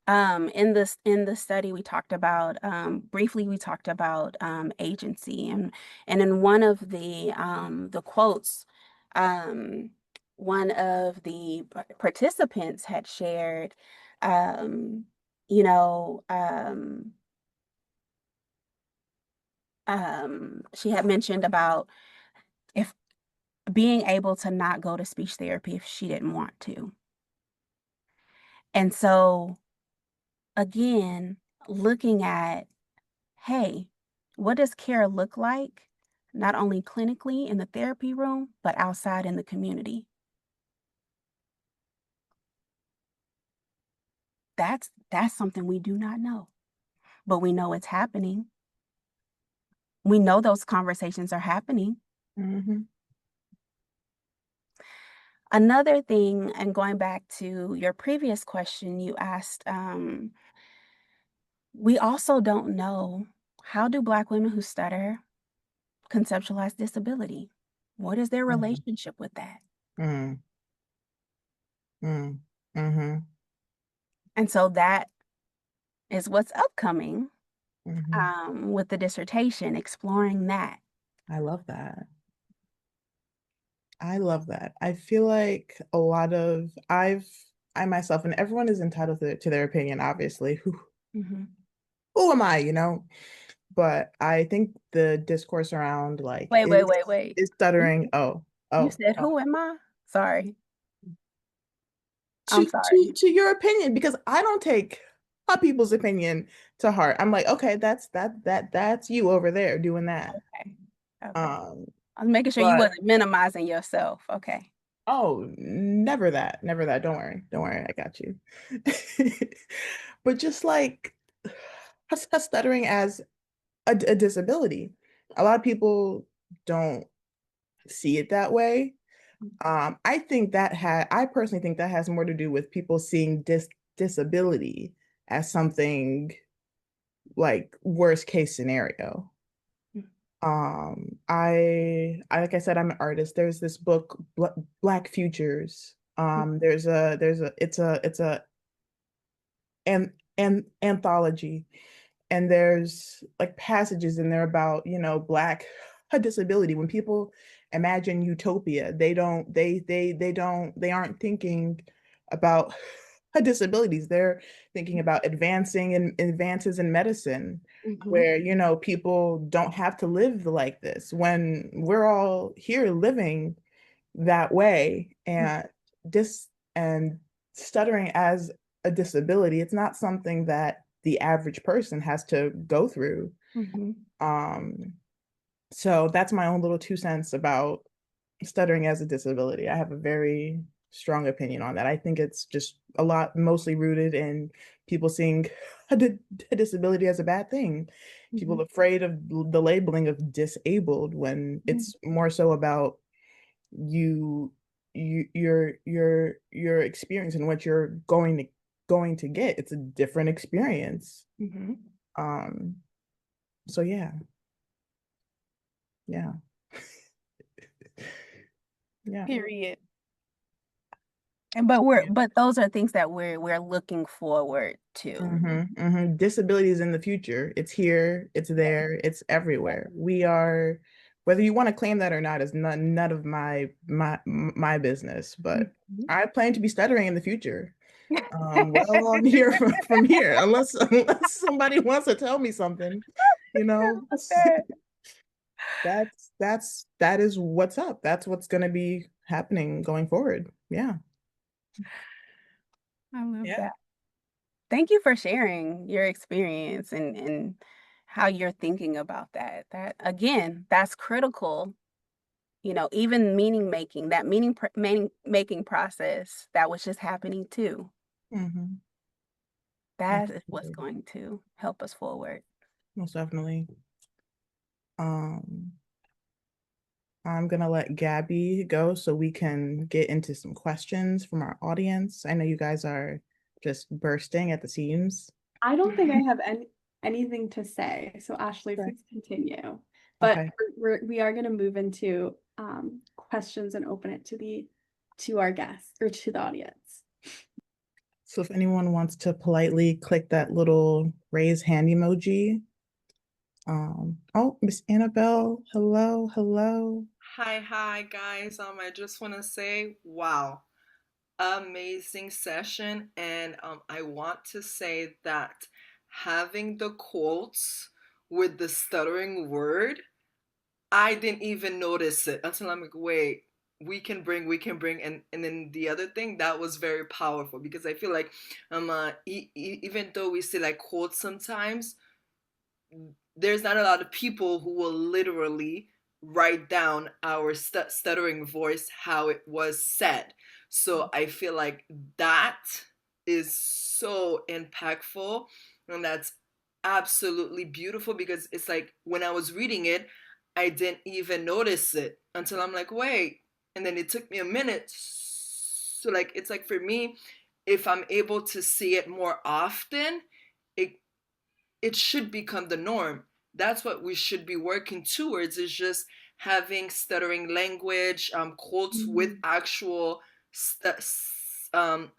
In the study, we talked about briefly. We talked about agency, and in one of the quotes, one of the participants had shared, you know, she had mentioned about if being able to not go to speech therapy if she didn't want to. And so, again, looking at, hey, what does care look like, not only clinically in the therapy room, but outside in the community? That's something we do not know, but we know it's happening. We know those conversations are happening. Another thing, and going back to your previous question, you asked, we also don't know, how do Black women who stutter conceptualize disability? What is their relationship with that? And so that is what's upcoming with the dissertation, exploring that. I love that. I love that. I feel like I've I myself, and everyone is entitled to their opinion, obviously. Mhm. Who am I, you know? But I think the discourse around like Wait. is stuttering. Oh, You oh, said, oh. who am I? Sorry. I'm sorry. To your opinion, because I don't take other people's opinion to heart. I'm like, okay, that's you over there doing that. Okay. Okay. Um, I was making sure you but wasn't minimizing yourself. Okay. oh, never that, never that. Don't worry, I got you. But just like stuttering as a disability, a lot of people don't see it that way. I personally think that has more to do with people seeing disability as something like worst case scenario. I like I said, I'm an artist. There's this book, Black Futures. It's a an anthology, and there's like passages in there about, you know, Black disability. When people imagine utopia, they aren't thinking about disabilities. They're thinking about advances in medicine, where, you know, people don't have to live like this, when we're all here living that way. And dis and stuttering as a disability, it's not something that the average person has to go through. Um, so that's my own little 2 cents about stuttering as a disability. I have a very strong opinion on that. I think it's just a lot mostly rooted in people seeing a disability as a bad thing. People afraid of the labeling of disabled, when it's more so about you your experience and what you're going to get. It's a different experience. Um, so yeah. Yeah. Yeah. Period. And but those are things that we're looking forward to. Disability is in the future. It's here, it's there, it's everywhere. We are, whether you want to claim that or not, is none of my business. But I plan to be stuttering in the future. Well on here from here, unless somebody wants to tell me something, you know. That is what's up. That's what's going to be happening going forward. Yeah. I love Yeah. that. Thank you for sharing your experience and how you're thinking about that. That again, that's critical. You know, even meaning making, that meaning making process that was just happening too. Mm-hmm. That is what's going to help us forward. Most definitely. I'm gonna let Gabby go so we can get into some questions from our audience. I know you guys are just bursting at the seams. I don't think I have anything to say. So Ashley, Okay. please continue. But Okay. we are going to move into questions and open it to our guests or to the audience. So if anyone wants to politely click that little raise hand emoji. Oh, Miss Annabelle, hello. Hi, guys. I just want to say, wow, amazing session. And I want to say that having the quotes with the stuttering word, I didn't even notice it until I'm like, wait, we can bring. And then the other thing that was very powerful, because I feel like, even though we say like quotes sometimes, there's not a lot of people who will literally write down our stuttering voice how it was said. So I feel like that is so impactful, and that's absolutely beautiful, because it's like when I was reading it, I didn't even notice it until I'm like, wait, and then it took me a minute. So like it's like for me, if I'm able to see it more often, it it should become the norm. That's what we should be working towards, is just having stuttering language, quotes with actual stuttering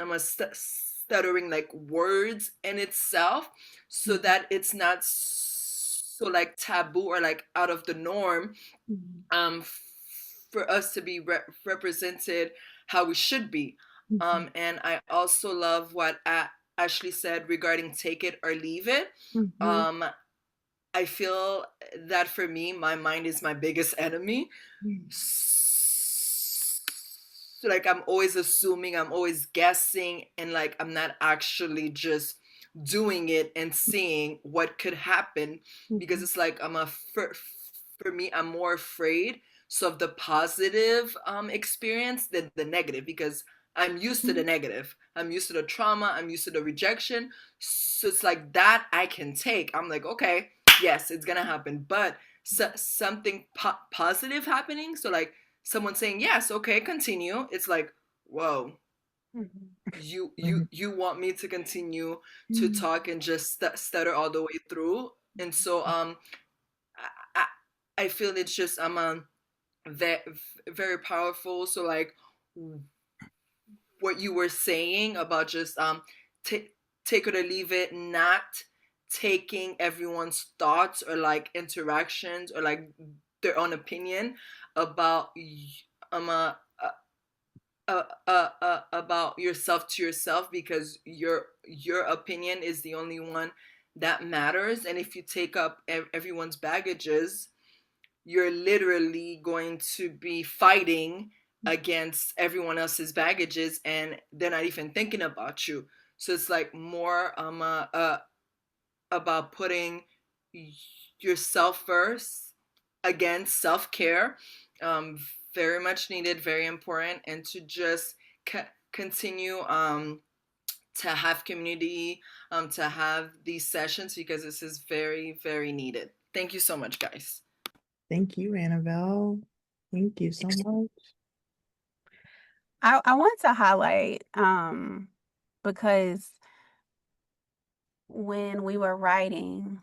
like words in itself, so that it's not so like taboo or like out of the norm, for us to be represented how we should be. And I also love what Ashley said regarding take it or leave it. Mhm. I feel that for me, my mind is my biggest enemy. So like I'm always assuming, I'm always guessing, and like I'm not actually just doing it and seeing what could happen, because it's like for me, I'm more afraid so of the positive experience than the negative, because I'm used to the negative. I'm used to the trauma. I'm used to the rejection. So it's like that I can take. I'm like, okay, yes, it's gonna happen. But something positive happening. So like someone saying yes, okay, continue. It's like, whoa, you want me to continue to talk and just stutter all the way through. And so I, I feel it's just very, very powerful. So like what you were saying about just take it or leave it, not taking everyone's thoughts or like interactions or like their own opinion about about yourself to yourself, because your opinion is the only one that matters. And if you take up everyone's baggages, you're literally going to be fighting against everyone else's baggages, and they're not even thinking about you. So it's like more about putting yourself first. Again, self-care, very much needed, very important, and to just continue to have community, to have these sessions, because this is very, very needed. Thank you so much, guys. Thank you, Annabelle. Thank you so much. I want to highlight because when we were writing,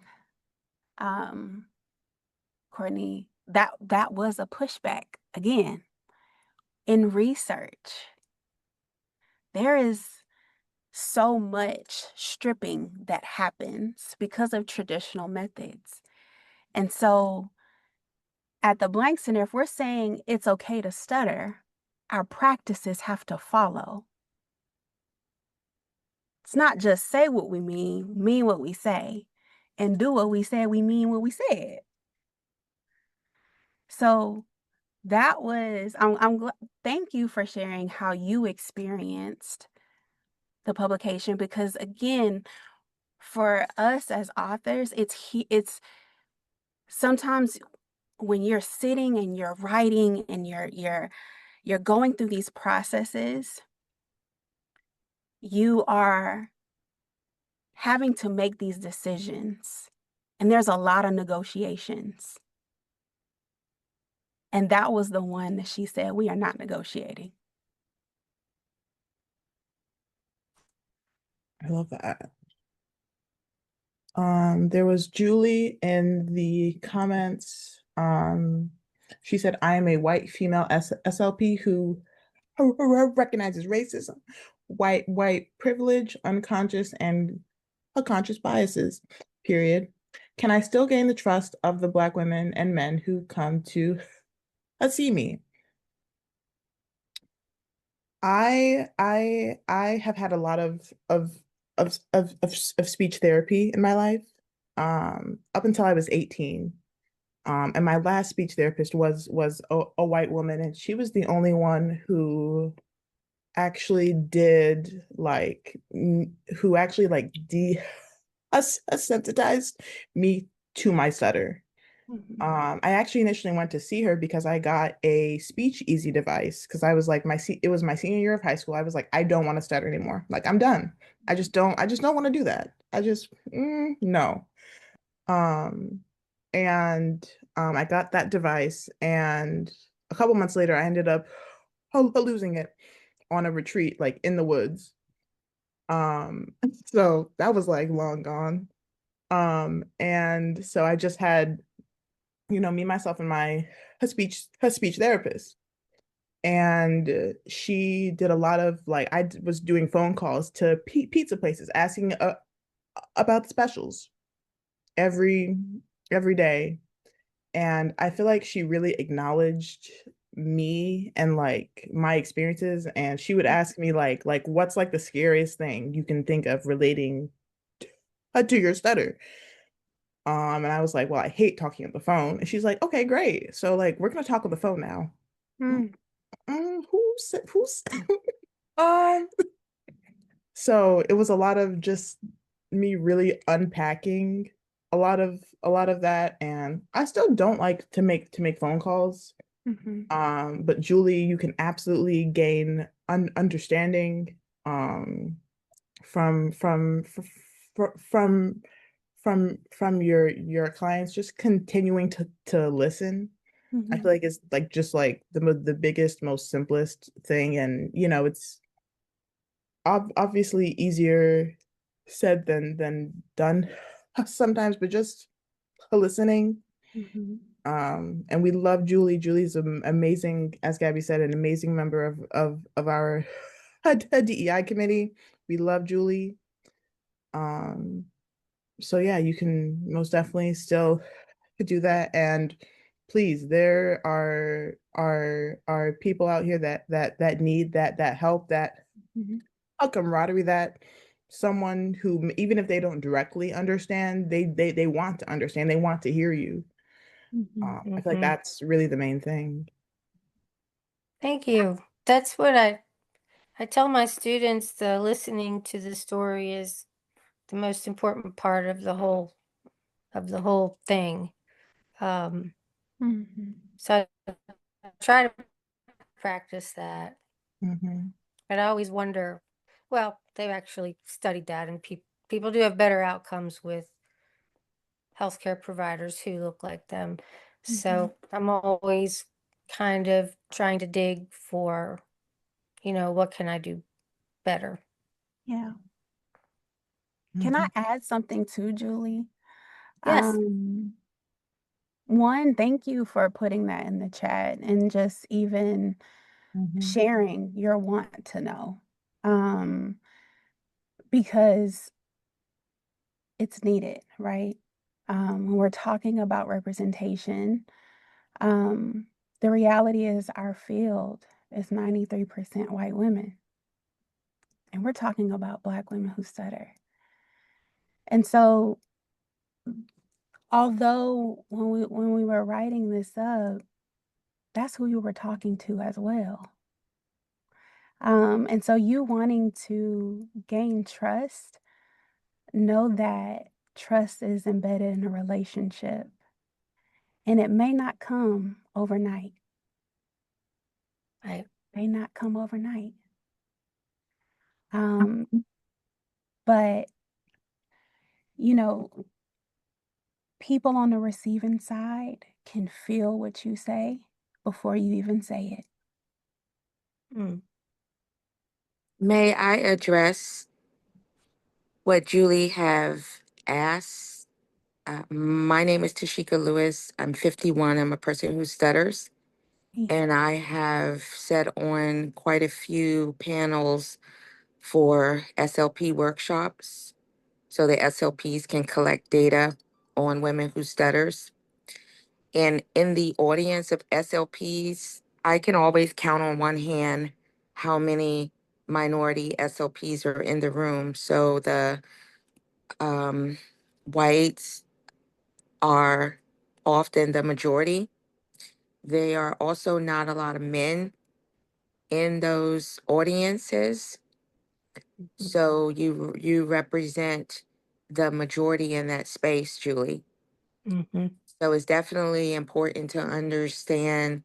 Courtney, that was a pushback. Again, in research, there is so much stripping that happens because of traditional methods. And so at the Blank Center, if we're saying it's okay to stutter, our practices have to follow. It's not just say what we mean what we say, and do what we say, we mean what we said. So that was, I'm glad, thank you for sharing how you experienced the publication, because again, for us as authors, it's sometimes when you're sitting and you're writing and you're going through these processes, you are having to make these decisions, and there's a lot of negotiations. And that was the one that she said, we are not negotiating. I love that. There was Julie in the comments. She said, I am a white female SLP who recognizes racism, white privilege, unconscious and unconscious biases, period. Can I still gain the trust of the Black women and men who come to see me? I have had a lot of speech therapy in my life, up until I was 18. And my last speech therapist was a white woman, and she was the only one who actually did like who actually like desensitized me to my stutter. I actually initially went to see her because I got a Speech Easy device, because I was like it was my senior year of high school. I was like, I don't want to stutter anymore. Like, I'm done. I just don't want to do that. No. And I got that device, and a couple months later I ended up losing it on a retreat, like in the woods. So that was like long gone. And so I just had, me, myself, and her speech therapist. And she did a lot of like, I was doing phone calls to pizza places asking about the specials every day. And I feel like she really acknowledged me and like my experiences, and she would ask me like what's like the scariest thing you can think of relating to your stutter. And I was like, well, I hate talking on the phone. And she's like, okay, great. So like we're gonna talk on the phone now. Mm. Who's um so it was a lot of just me really unpacking a lot of that, and I still don't like to make phone calls. Mhm. But Julie, you can absolutely gain understanding from from your clients, just continuing to listen. I Mhm. feel like it's like just like the biggest, most simplest thing, and it's obviously easier said than done sometimes, but just listening. Mhm. And we love Julie. Julie's amazing, as Gabby said, an amazing member of our DEI committee. We love Julie. Um, so yeah, you can most definitely still do that. And please, there are people out here that need that help, that Mhm. a camaraderie, that someone who, even if they don't directly understand, they want to understand, they want to hear you. Mhm. I feel like that's really the main thing. Thank you. That's what I tell my students. The listening to the story is the most important part of the whole thing. Um, Mhm. so I try to practice that. Mhm. But I always wonder, well, they've actually studied that, and people do have better outcomes with healthcare providers who look like them. Mhm. So I'm always kind of trying to dig for, what can I do better? Yeah. Can I Mhm. add something too, Julie? Yes. One, thank you for putting that in the chat and just even Mhm. sharing your want to know. Um, because it's needed, right? When we're talking about representation, um, the reality is our field is 93% white women. And we're talking about Black women who stutter. And so, although when we were writing this up, that's who you were talking to as well. And so you wanting to gain trust, know that trust is embedded in a relationship, and it may not come overnight. Right. May not come overnight. But people on the receiving side can feel what you say before you even say it. Mm. May I address what Julie have asked? My name is Tashika Lewis. I'm 51. I'm a person who stutters, and I have sat on quite a few panels for SLP workshops, so the SLPs can collect data on women who stutters. And in the audience of SLPs, I can always count on one hand how many minority SLPs are in the room. So the whites are often the majority. There are also not a lot of men in those audiences. So you represent the majority in that space, Julie. Mm-hmm. So it's definitely important to understand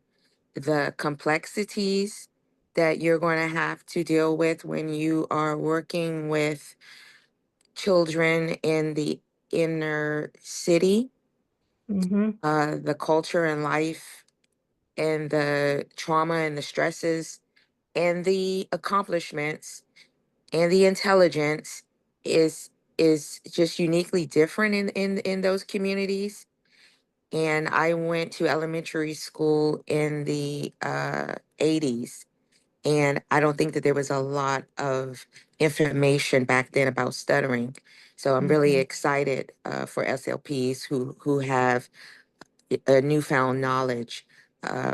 the complexities that you're going to have to deal with when you are working with children in the inner city, Mm-hmm. the culture and life and the trauma and the stresses and the accomplishments and the intelligence is just uniquely different in those communities. And I went to elementary school in the 80s. And I don't think that there was a lot of information back then about stuttering. So I'm really excited for SLPs who have a newfound knowledge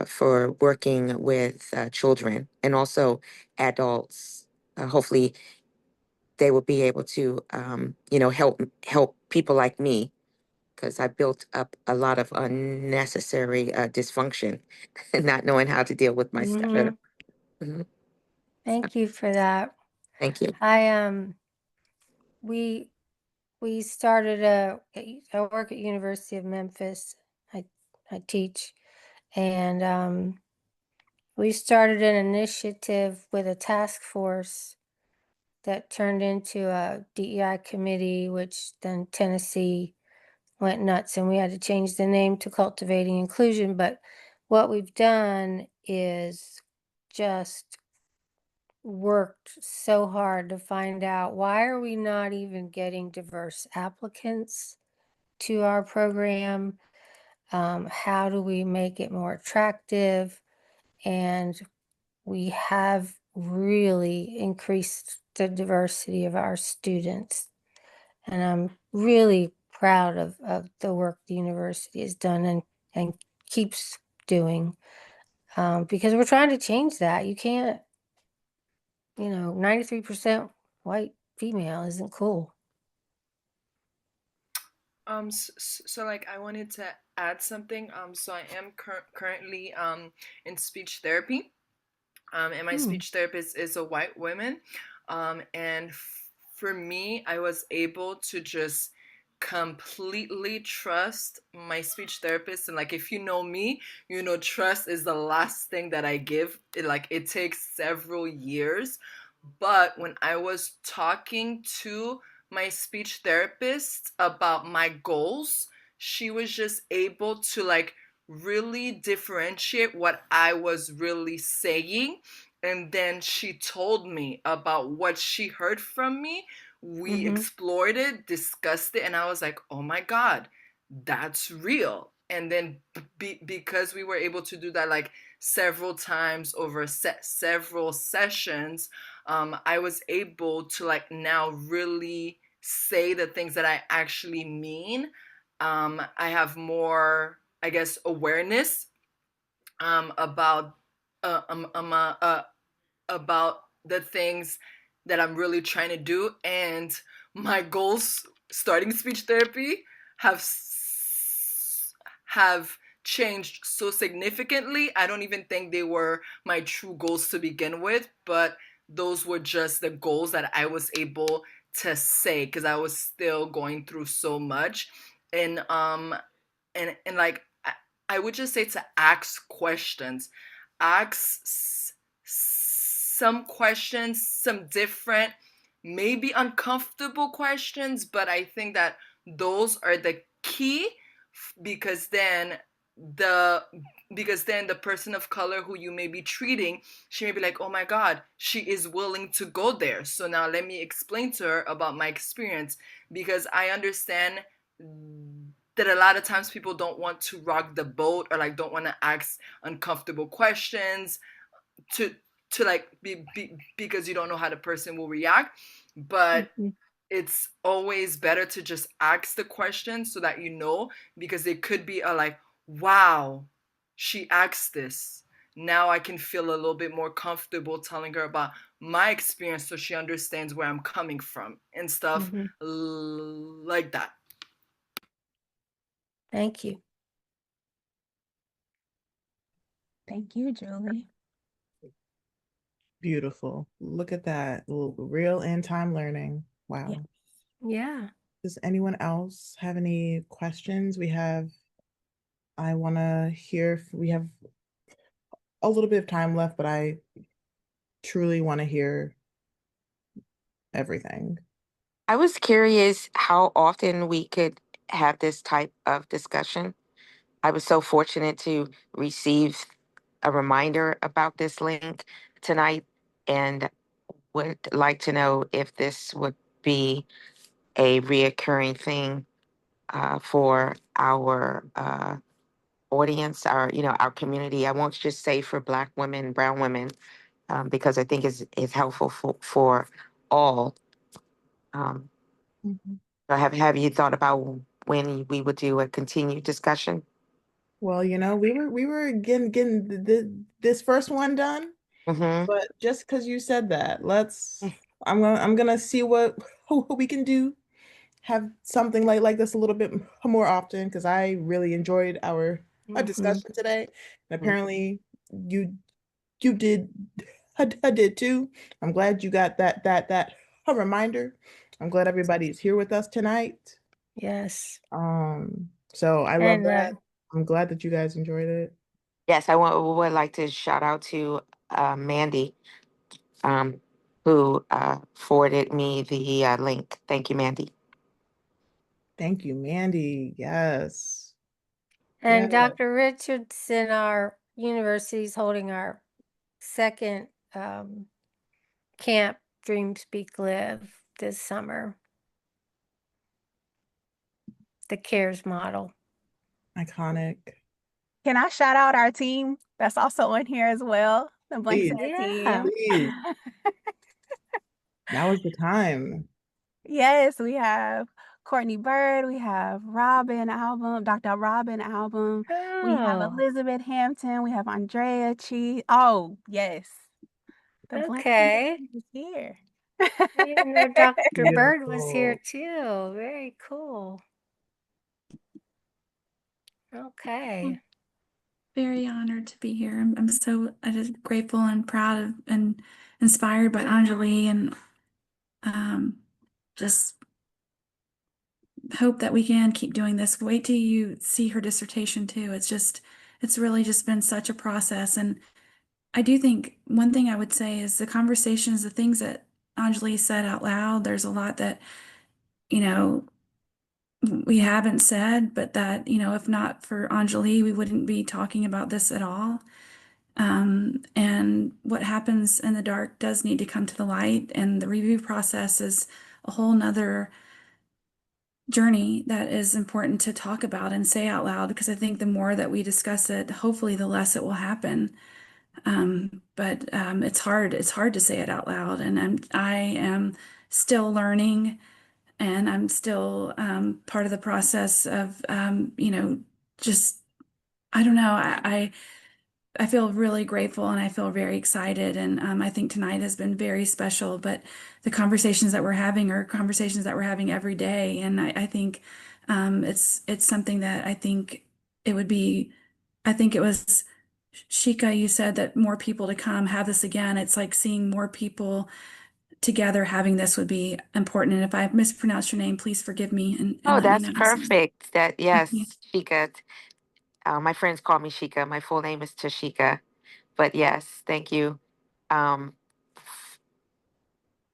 for working with children and also adults. Hopefully, they will be able to, help people like me because I built up a lot of unnecessary dysfunction, not knowing how to deal with my stutter. Mhm. Thank you for that. Thank you. We started I work at University of Memphis. I teach, and we started an initiative with a task force that turned into a DEI committee, which then Tennessee went nuts and we had to change the name to Cultivating Inclusion. But what we've done is just worked so hard to find out why are we not even getting diverse applicants to our program? How do we make it more attractive? And we have really increased the diversity of our students. And I'm really proud of the work the university has done and keeps doing, because we're trying to change that. You can't, 93% white female isn't cool. So like I wanted to add something. So I am currently in speech therapy. And my speech therapist is a white woman. And for me, I was able to just completely trust my speech therapist. And like, if you know me, trust is the last thing that I give. It takes several years. But when I was talking to my speech therapist about my goals, she was just able to really differentiate what I was really saying. And then she told me about what she heard from me. We explored it, discussed it, and I was like, oh my God, that's real. And then because we were able to do that several times over several sessions, I was able to now really say the things that I actually mean. I have more, I guess, awareness about about the things that I'm really trying to do, and my goals starting speech therapy have changed so significantly. I don't even think they were my true goals to begin with, but those were just the goals that I was able to say because I was still going through so much. And I would just say to ask questions. Ask some questions, some different, maybe uncomfortable questions, but I think that those are the key because then the person of color who you may be treating, she may be like, oh my God, she is willing to go there. So now let me explain to her about my experience, because I understand that a lot of times people don't want to rock the boat or don't want to ask uncomfortable questions to because you don't know how the person will react. But it's always better to just ask the question so that because it could be wow, she asked this. Now I can feel a little bit more comfortable telling her about my experience so she understands where I'm coming from and stuff like that. Thank you. Thank you, Julie. Beautiful. Look at that. Real and time learning. Wow. Yeah. Does anyone else have any questions? I want to hear, we have a little bit of time left, but I truly want to hear everything. I was curious how often we could have this type of discussion. I was so fortunate to receive a reminder about this link tonight and would like to know if this would be a reoccurring thing for our audience, our community. I won't just say for Black women, brown women, because I think is helpful for all. So have you thought about when we would do a continued discussion? Well, we were getting this first one done, Mm-hmm. but just because you said that, I'm gonna see what we can do. Have something like this a little bit more often because I really enjoyed our discussion today. And apparently you did I did too. I'm glad you got that a reminder. I'm glad everybody's here with us tonight. Yes. So I love And that. I'm glad that you guys enjoyed it. Yes, would like to shout out to Mandy, um, who forwarded me the link. Thank you, Mandy. Thank you, Mandy. Yes. and Dr. Richardson, our university is holding our second camp Dream Speak Live this summer. The CARES model. Iconic. Can I shout out our team that's also in here as well? The Blank Please. Set Yeah. team. Please. Now is the time. Yes, we have Courtney Bird, we have Robin Album, Dr. Robin Album, we have Oh, Elizabeth Hampton, we have Andrea Chi. Oh, yes. The Blank Set okay. team is here. I didn't know Dr. Bird was here Beautiful. too. Very cool. Okay. Very honored to be here. I'm so just grateful and proud of and inspired by Enjoli, and just hope that we can keep doing this. Wait till you see her dissertation too. It's really just been such a process. And I do think one thing I would say is the conversations, the things that Enjoli said out loud, there's a lot that, you know, we haven't said, but that, if not for Enjoli, we wouldn't be talking about this at all. And what happens in the dark does need to come to the light, and the review process is a whole nother journey that is important to talk about and say out loud, because I think the more that we discuss it, hopefully the less it will happen. But it's hard to say it out loud, and I am still learning, and I'm still part of the process of just, I don't know, I feel really grateful, and I feel very excited. And I think tonight has been very special, but the conversations that we're having are conversations that we're having every day. And I think it's something that I think it would be, I think it was Shika, you said that more people to come have this again. It's like seeing more people together having this would be important. And if I mispronounced your name, please forgive me and Oh, let me that's know. perfect. Thank you. Yes, Shika. My friends call me Shika. My full name is Tashika. But yes, thank you. Um,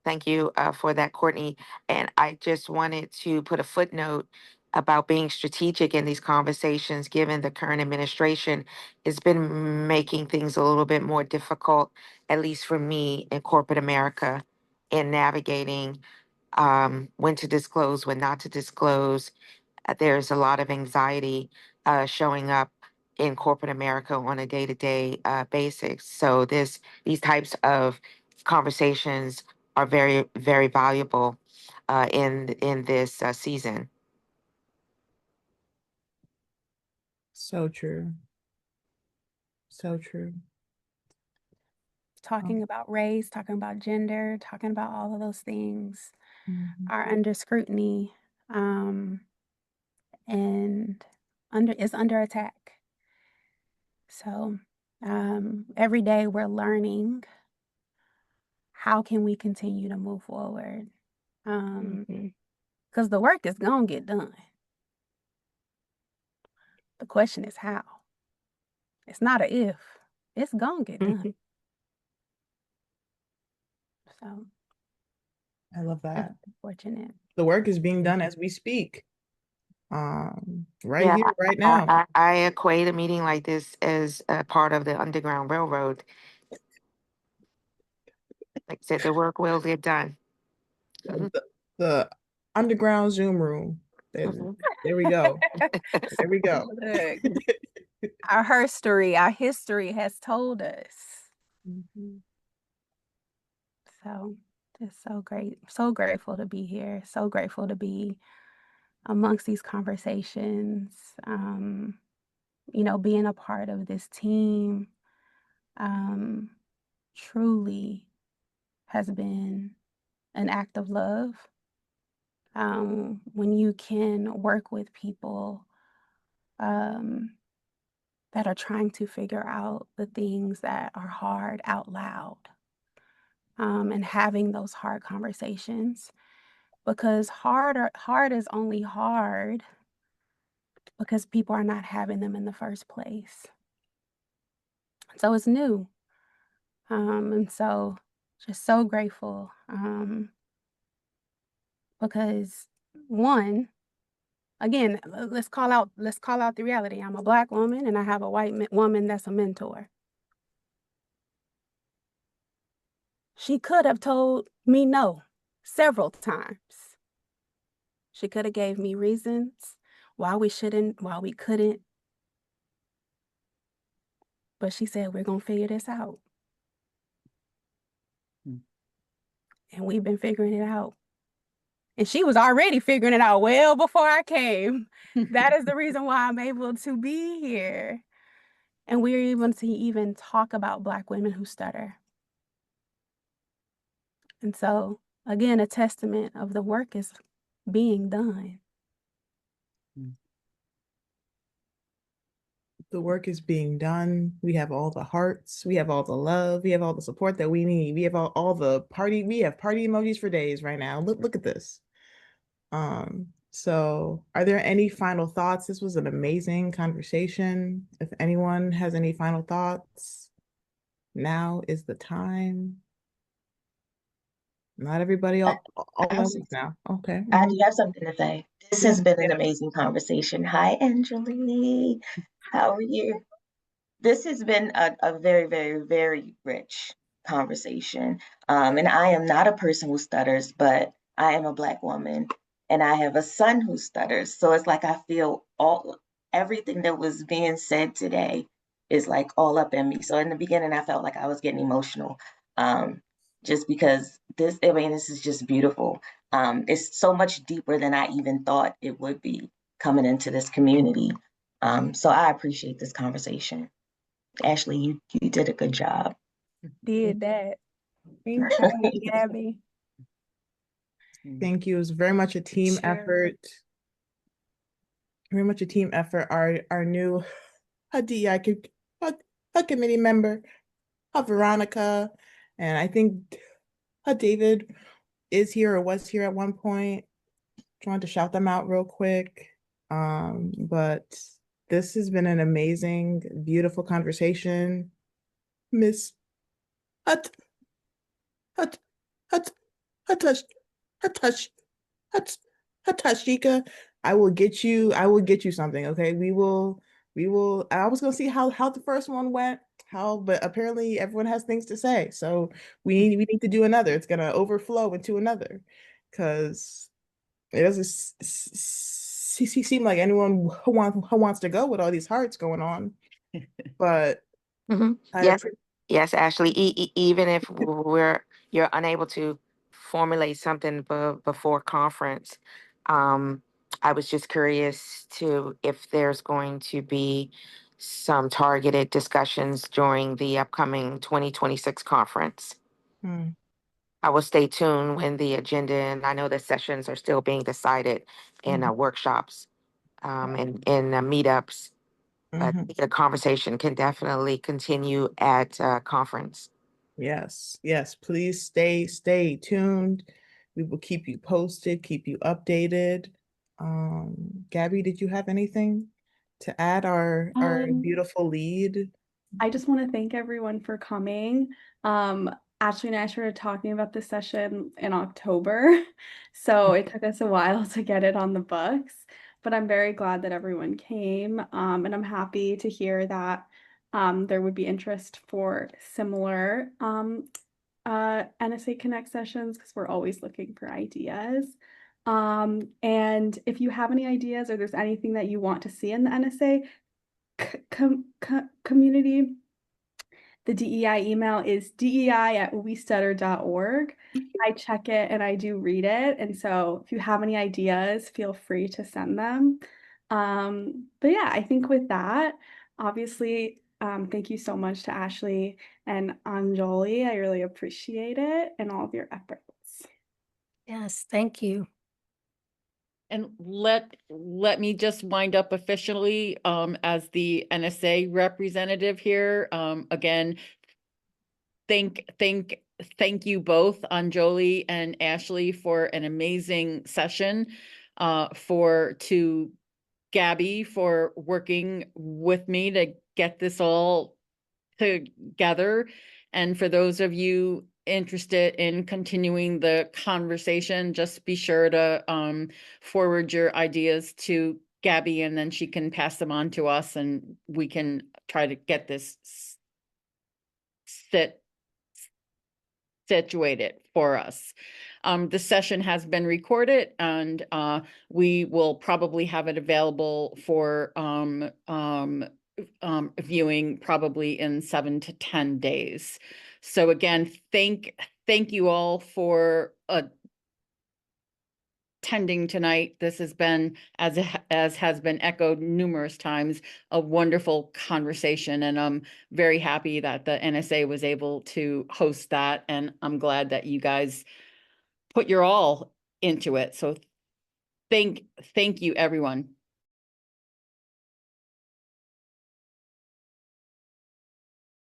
Thank you for that, Courtney. And I just wanted to put a footnote about being strategic in these conversations, given the current administration has been making things a little bit more difficult, at least for me in corporate America, in navigating when to disclose, when not to disclose. There's a lot of anxiety showing up in corporate America on a day-to-day basis. So these types of conversations are very, very valuable in this season. So true. So true. Talking about race, talking about gender, talking about all of those things Mhm. are under scrutiny, and is under attack. So every day we're learning how can we continue to move forward, because the work is gonna get done. The question is how. It's not a if. It's gonna get done. So I love that. fortunate. The work is being done as we speak. Right Yeah, here, right now. I equate a meeting like this as a part of the Underground Railroad. Like I said, the work will get done. The underground Zoom room. Mhm. There we go. There we go. Look, our history has told us. Mhm. So just so great, so grateful to be here, so grateful to be amongst these conversations. being a part of this team truly has been an act of love. When you can work with people that are trying to figure out the things that are hard out loud, and having those hard conversations, because hard is only hard because people are not having them in the first place. So it's new. And so just so grateful, because one, again, let's call out the reality. I'm a Black woman and I have a white woman that's a mentor. She could have told me no several times. She could have gave me reasons why we shouldn't, why we couldn't. But she said, we're going to figure this out. And we've been figuring it out. And she was already figuring it out well before I came. That is the reason why I'm able to be here. And we're able to even talk about Black women who stutter. And so, again, a testament of the work is being done. The work is being done. We have all the hearts. We have all the love. We have all the support that we need. We have all the party. We have party emojis for days right now. Look at this. So are there any final thoughts? This was an amazing conversation. If anyone has any final thoughts, now is the time. Not everybody all now. Okay. I do have something to say. This has been an amazing conversation. Hi, Enjoli. How are you? This has been a very, very, very rich conversation. And I am not a person who stutters, but I am a Black woman and I have a son who stutters. So it's like I feel everything that was being said today is like all up in me. So in the beginning, I felt like I was getting emotional. Just because this is just beautiful. It's so much deeper than I even thought it would be coming into this community. So I appreciate this conversation. Ashley, you did a good job. Did that. Thank you, Gabby. Thank you. It was very much a team effort. Very much a team effort. Our new DEI committee member, Veronica, and I think David is here or was here at one point. Trying to shout them out real quick. But this has been an amazing, beautiful conversation. Miss Hatashika, I will get you something, okay? We will, I was gonna see how the first one went, but apparently everyone has things to say. So we need to do another. It's gonna overflow into another because it doesn't seem like anyone who wants to go with all these hearts going on. But Yes, Ashley, even if you're unable to formulate something before conference, I was just curious if there's going to be some targeted discussions during the upcoming 2026 conference. I will stay tuned when the agenda, and I know the sessions are still being decided in workshops and in meetups. But the conversation can definitely continue at conference. Yes, please stay tuned. We will keep you posted, keep you updated. Gabby, did you have anything to add? Our beautiful lead. I just want to thank everyone for coming. Ashley and I started talking about this session in October, so it took us a while to get it on the books, but I'm very glad that everyone came, and I'm happy to hear that there would be interest for similar NSA Connect sessions because we're always looking for ideas. And if you have any ideas or there's anything that you want to see in the NSA community, the DEI email is dei@westutter.org. I check it and I do read it. And so if you have any ideas, feel free to send them. But yeah, I think with that, obviously, thank you so much to Ashley and Enjoli. I really appreciate it and all of your efforts. Yes, thank you. And let me just wind up officially as the NSA representative here. Again, thank you both, Enjoli and Ashley, for an amazing session. To Gabby for working with me to get this all together. And for those of you interested in continuing the conversation, just be sure to forward your ideas to Gabby, and then she can pass them on to us, and we can try to get this situated for us. The session has been recorded, and we will probably have it available for viewing probably in 7 to 10 days. So again, thank you all for attending tonight. This has been, as has been echoed numerous times, a wonderful conversation, and I'm very happy that the NSA was able to host that, and I'm glad that you guys put your all into it. So thank you, everyone.